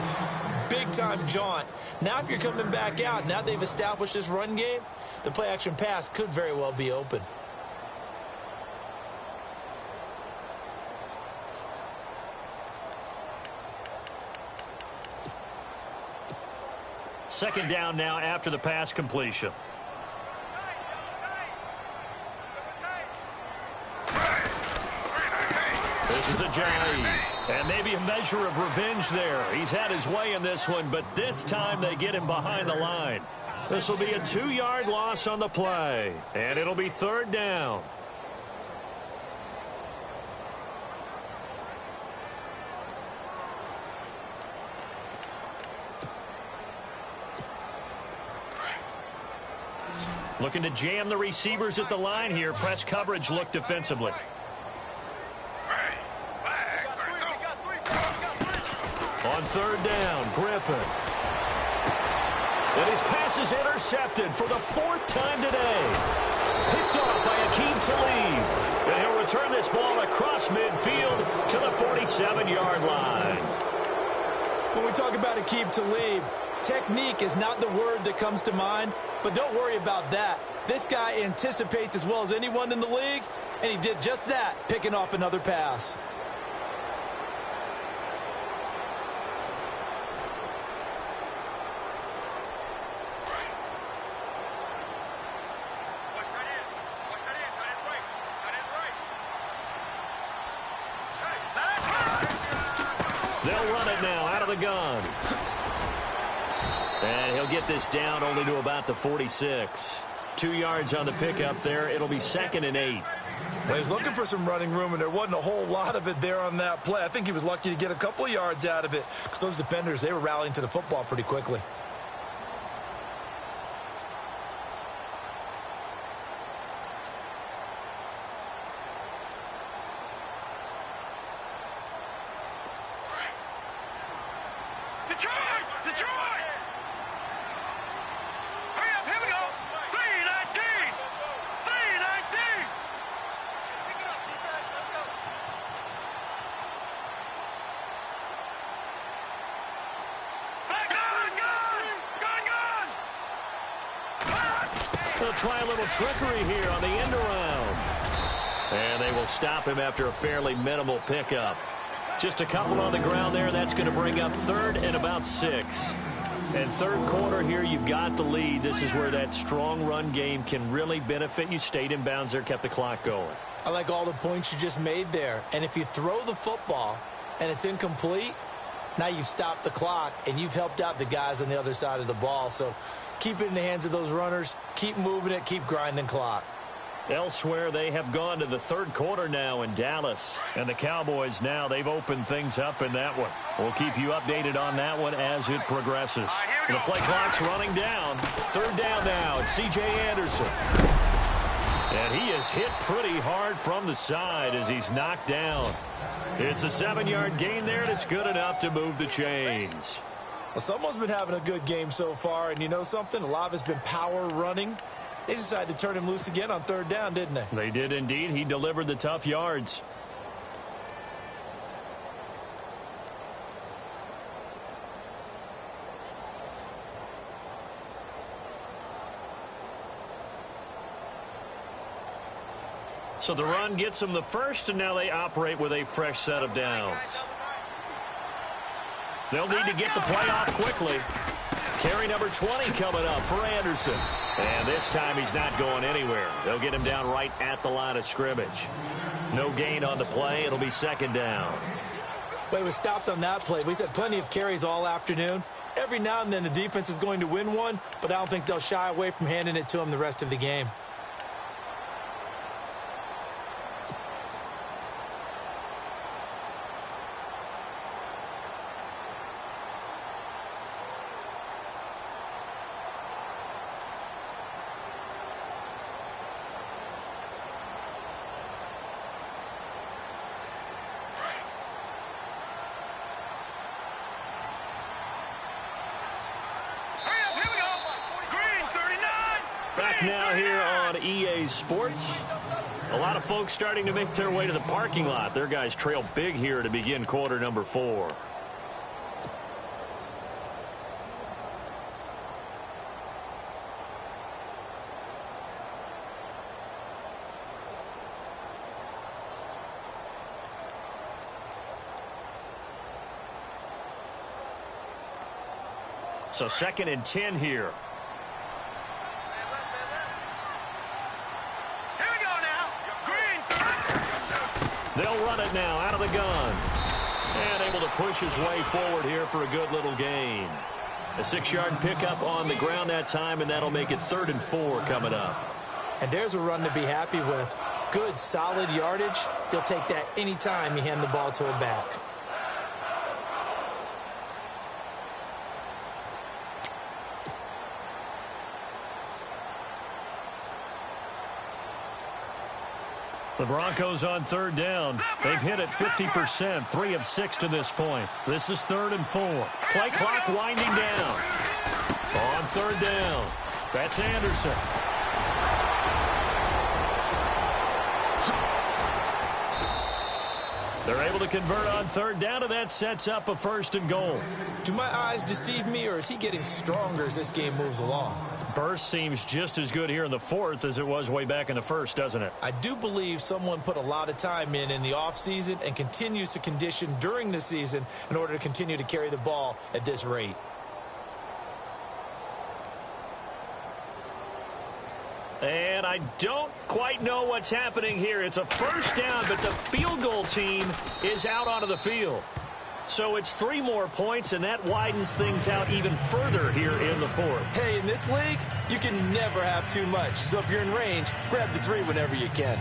big-time jaunt? Now if you're coming back out, now they've established this run game, the play-action pass could very well be open. Second down now after the pass completion. This is Ajayi. And maybe a measure of revenge there. He's had his way in this one, but this time they get him behind the line. This will be a 2-yard loss on the play. And it'll be 3rd down. Looking to jam the receivers at the line here. Press coverage look defensively. On 3rd down, Griffin. And his pass is intercepted for the 4th time today. Picked off by Aqib Talib. And he'll return this ball across midfield to the 47-yard line. When we talk about Aqib Talib, technique is not the word that comes to mind, but don't worry about that. This guy anticipates as well as anyone in the league, and he did just that, picking off another pass. They'll run it now out of the gun. And he'll get this down only to about the 46. 2 yards on the pickup there. It'll be 2nd and 8. Well, he was looking for some running room, and there wasn't a whole lot of it there on that play. I think he was lucky to get a couple of yards out of it because those defenders, they were rallying to the football pretty quickly. They'll try a little trickery here on the end around. And they will stop him after a fairly minimal pickup. Just a couple on the ground there. That's going to bring up 3rd and about 6. And 3rd quarter here, you've got the lead. This is where that strong run game can really benefit you. Stayed in bounds there, kept the clock going. I like all the points you just made there. And if you throw the football and it's incomplete, now you've stopped the clock and you've helped out the guys on the other side of the ball. So keep it in the hands of those runners. Keep moving it. Keep grinding clock. Elsewhere, they have gone to the 3rd quarter now in Dallas. And the Cowboys now, they've opened things up in that one. We'll keep you updated on that one as it progresses. And the play clock's running down. 3rd down now. It's C.J. Anderson. And he is hit pretty hard from the side as he's knocked down. It's a 7-yard gain there, and it's good enough to move the chains. Well, someone's been having a good game so far, and you know something? A lot of it's been power running. They decided to turn him loose again on 3rd down, didn't they? They did indeed. He delivered the tough yards. So the run gets them the first, and now they operate with a fresh set of downs. They'll need to get the play off quickly. Carry number 20 coming up for Anderson. And this time he's not going anywhere. They'll get him down right at the line of scrimmage. No gain on the play. It'll be 2nd down. Well, he was stopped on that play, but he's had plenty of carries all afternoon. Every now and then the defense is going to win one, but I don't think they'll shy away from handing it to him the rest of the game. Back now here on EA Sports. A lot of folks starting to make their way to the parking lot. Their guys trail big here to begin quarter number 4. So 2nd and 10 here. They'll run it now out of the gun. And able to push his way forward here for a good little gain. A 6-yard pickup on the ground that time, and that'll make it 3rd and 4 coming up. And there's a run to be happy with. Good, solid yardage. You'll take that anytime you hand the ball to a back. The Broncos on 3rd down. They've hit it 50%, 3 of 6 to this point. This is 3rd and 4. Play clock winding down. On 3rd down, that's Anderson. They're able to convert on 3rd down, and that sets up a 1st and goal. Do my eyes deceive me, or is he getting stronger as this game moves along? Burst seems just as good here in the 4th as it was way back in the 1st, doesn't it? I do believe someone put a lot of time in the offseason and continues to condition during the season in order to continue to carry the ball at this rate. And I don't quite know what's happening here. It's a 1st down, but the field goal team is out onto the field. So it's 3 more points, and that widens things out even further here in the 4th. Hey, in this league, you can never have too much. So if you're in range, grab the 3 whenever you can.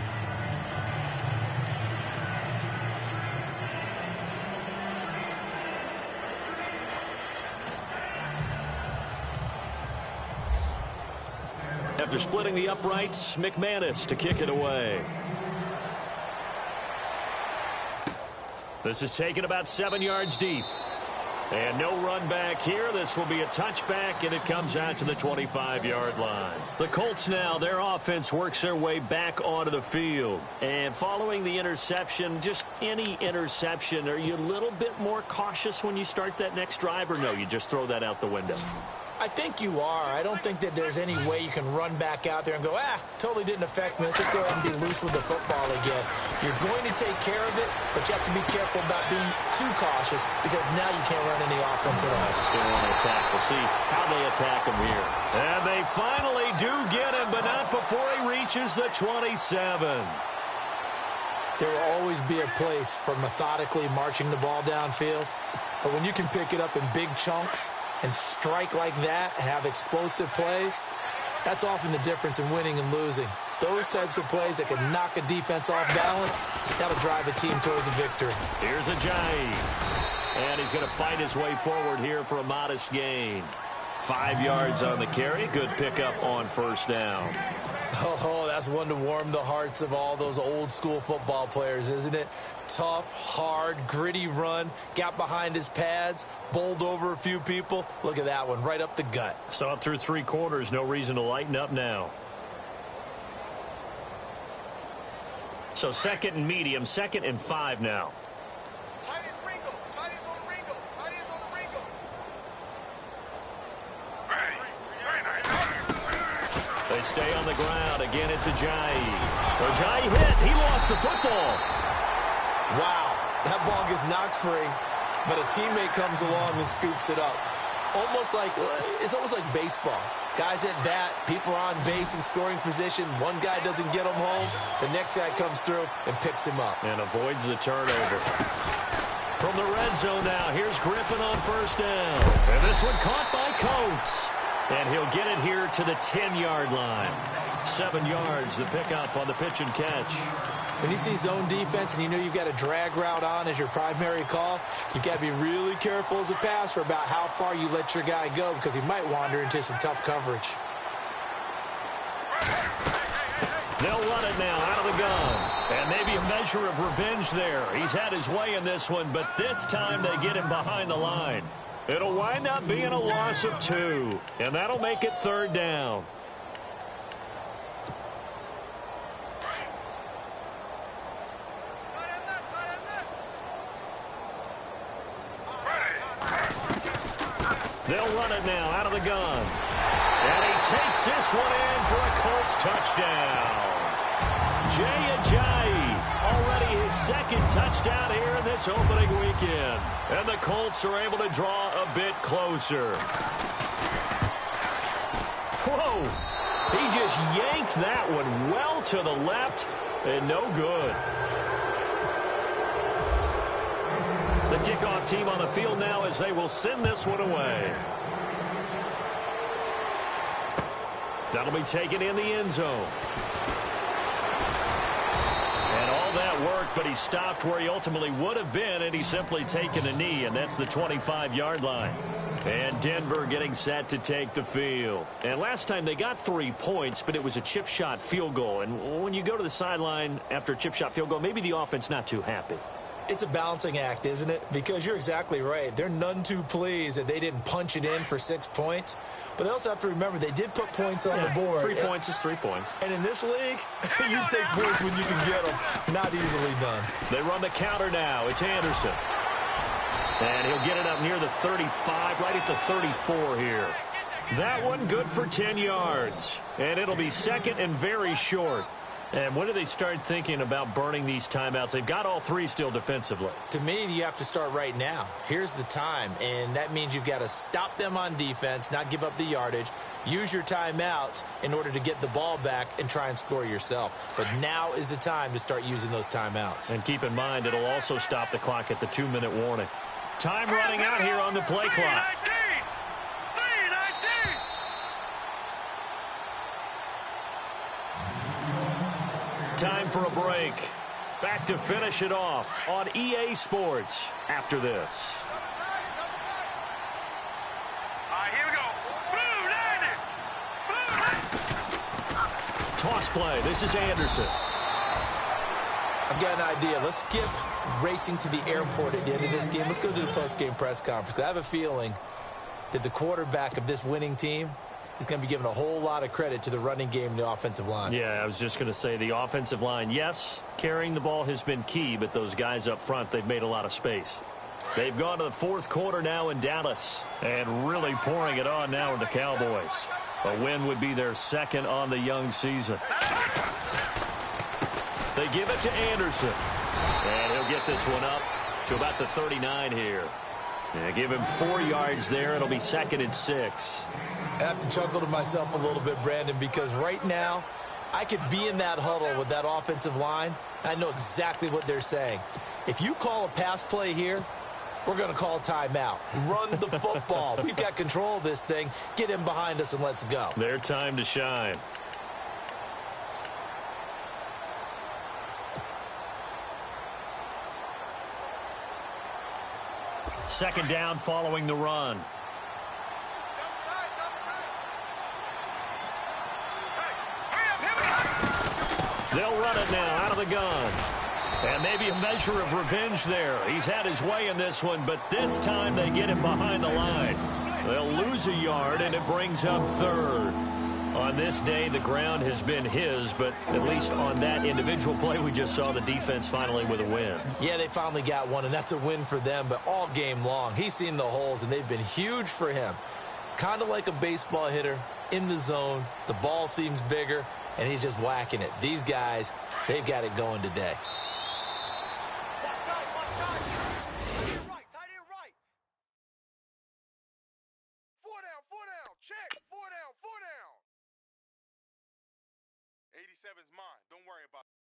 After splitting the uprights, McManus to kick it away. This is taken about 7 yards deep. And no run back here. This will be a touchback, and it comes out to the 25-yard line. The Colts now, their offense works their way back onto the field. And following the interception, just any interception, are you a little bit more cautious when you start that next drive, or no, you just throw that out the window? I think you are. I don't think that there's any way you can run back out there and go, totally didn't affect me. Let's just go ahead and be loose with the football again. You're going to take care of it, but you have to be careful about being too cautious because now you can't run any offense at all. Still want to attack. We'll see how they attack him here. And they finally do get him, but not before he reaches the 27. There will always be a place for methodically marching the ball downfield, but when you can pick it up in big chunks and strike like that, have explosive plays, that's often the difference in winning and losing. Those types of plays that can knock a defense off balance, that'll drive a team towards a victory. Here's Ajayi. And he's going to fight his way forward here for a modest gain. 5 yards on the carry. Good pickup on first down. Oh, that's one to warm the hearts of all those old-school football players, isn't it? Tough, hard, gritty run, got behind his pads, bowled over a few people. Look at that one, right up the gut. Saw it through 3 quarters, no reason to lighten up now. So 2nd and medium, 2nd and 5 now. Tight is Ringo. Tight is on Ringo. Tight is on Ringo. They stay on the ground. Again, it's Ajayi. Ajayi hit. He lost the football. Wow, that ball gets knocked free, but a teammate comes along and scoops it up. It's almost like baseball. Guys at bat, people are on base in scoring position. One guy doesn't get him home. The next guy comes through and picks him up. And avoids the turnover. From the red zone now, here's Griffin on first down. And this one caught by Coates. And he'll get it here to the 10-yard line. 7 yards, the pickup on the pitch and catch. When you see zone defense and you know you've got a drag route on as your primary call, you've got to be really careful as a passer about how far you let your guy go because he might wander into some tough coverage. They'll run it now out of the gun. And maybe a measure of revenge there. He's had his way in this one, but this time they get him behind the line. It'll wind up being a loss of 2, and that'll make it 3rd down. They'll run it now out of the gun. And he takes this one in for a Colts touchdown. Jay Ajayi, already his 2nd touchdown here in this opening weekend. And the Colts are able to draw a bit closer. Whoa! He just yanked that one well to the left and no good. The kickoff team on the field now as they will send this one away. That'll be taken in the end zone. And all that worked, but he stopped where he ultimately would have been, and he's simply taken a knee, and that's the 25-yard line. And Denver getting set to take the field. And last time they got 3 points, but it was a chip shot field goal. And when you go to the sideline after a chip shot field goal, maybe the offense not too happy. It's a balancing act, isn't it? Because you're exactly right. They're none too pleased that they didn't punch it in for 6 points. But they also have to remember they did put points on the board. 3 points is 3 points. And in this league, you take points when you can get them. Not easily done. They run the counter now. It's Anderson. And he'll get it up near the 35, right at the 34 here. That one good for 10 yards. And it'll be 2nd and very short. And when do they start thinking about burning these timeouts? They've got all 3 still defensively. To me, you have to start right now. Here's the time, and that means you've got to stop them on defense, not give up the yardage, use your timeouts in order to get the ball back and try and score yourself. But now is the time to start using those timeouts. And keep in mind, it'll also stop the clock at the 2-minute warning. Time running out here on the play clock. Time for a break. Back to finish it off on EA Sports after this. All right, here we go. Blue landed. Blue landed. toss play. This is Anderson. I've got an idea. Let's skip racing to the airport at the end of this game. Let's go to the post-game press conference. I have a feeling that the quarterback of this winning team is going to be given a whole lot of credit to the running game and the offensive line. Yeah, I was just going to say the offensive line, yes, carrying the ball has been key, but those guys up front, they've made a lot of space. They've gone to the fourth quarter now in Dallas and really pouring it on now with the Cowboys. A win would be their second on the young season. They give it to Anderson. And he'll get this one up to about the 39 here. And give him 4 yards there. It'll be 2nd and 6. I have to chuckle to myself a little bit, Brandon, because right now I could be in that huddle with that offensive line. I know exactly what they're saying. If you call a pass play here, we're going to call timeout. Run the football. We've got control of this thing. Get him behind us and let's go. Their time to shine. Second down following the run. They'll run it now out of the gun. And maybe a measure of revenge there. He's had his way in this one, but this time they get him behind the line. They'll lose a yard, and it brings up 3rd. On this day, the ground has been his, but at least on that individual play, we just saw the defense finally with a win. Yeah, they finally got one, and that's a win for them, but all game long, he's seen the holes, and they've been huge for him. Kind of like a baseball hitter in the zone. The ball seems bigger, and he's just whacking it. These guys, they've got it going today. Check. 4 down. 87's mine. Don't worry about it.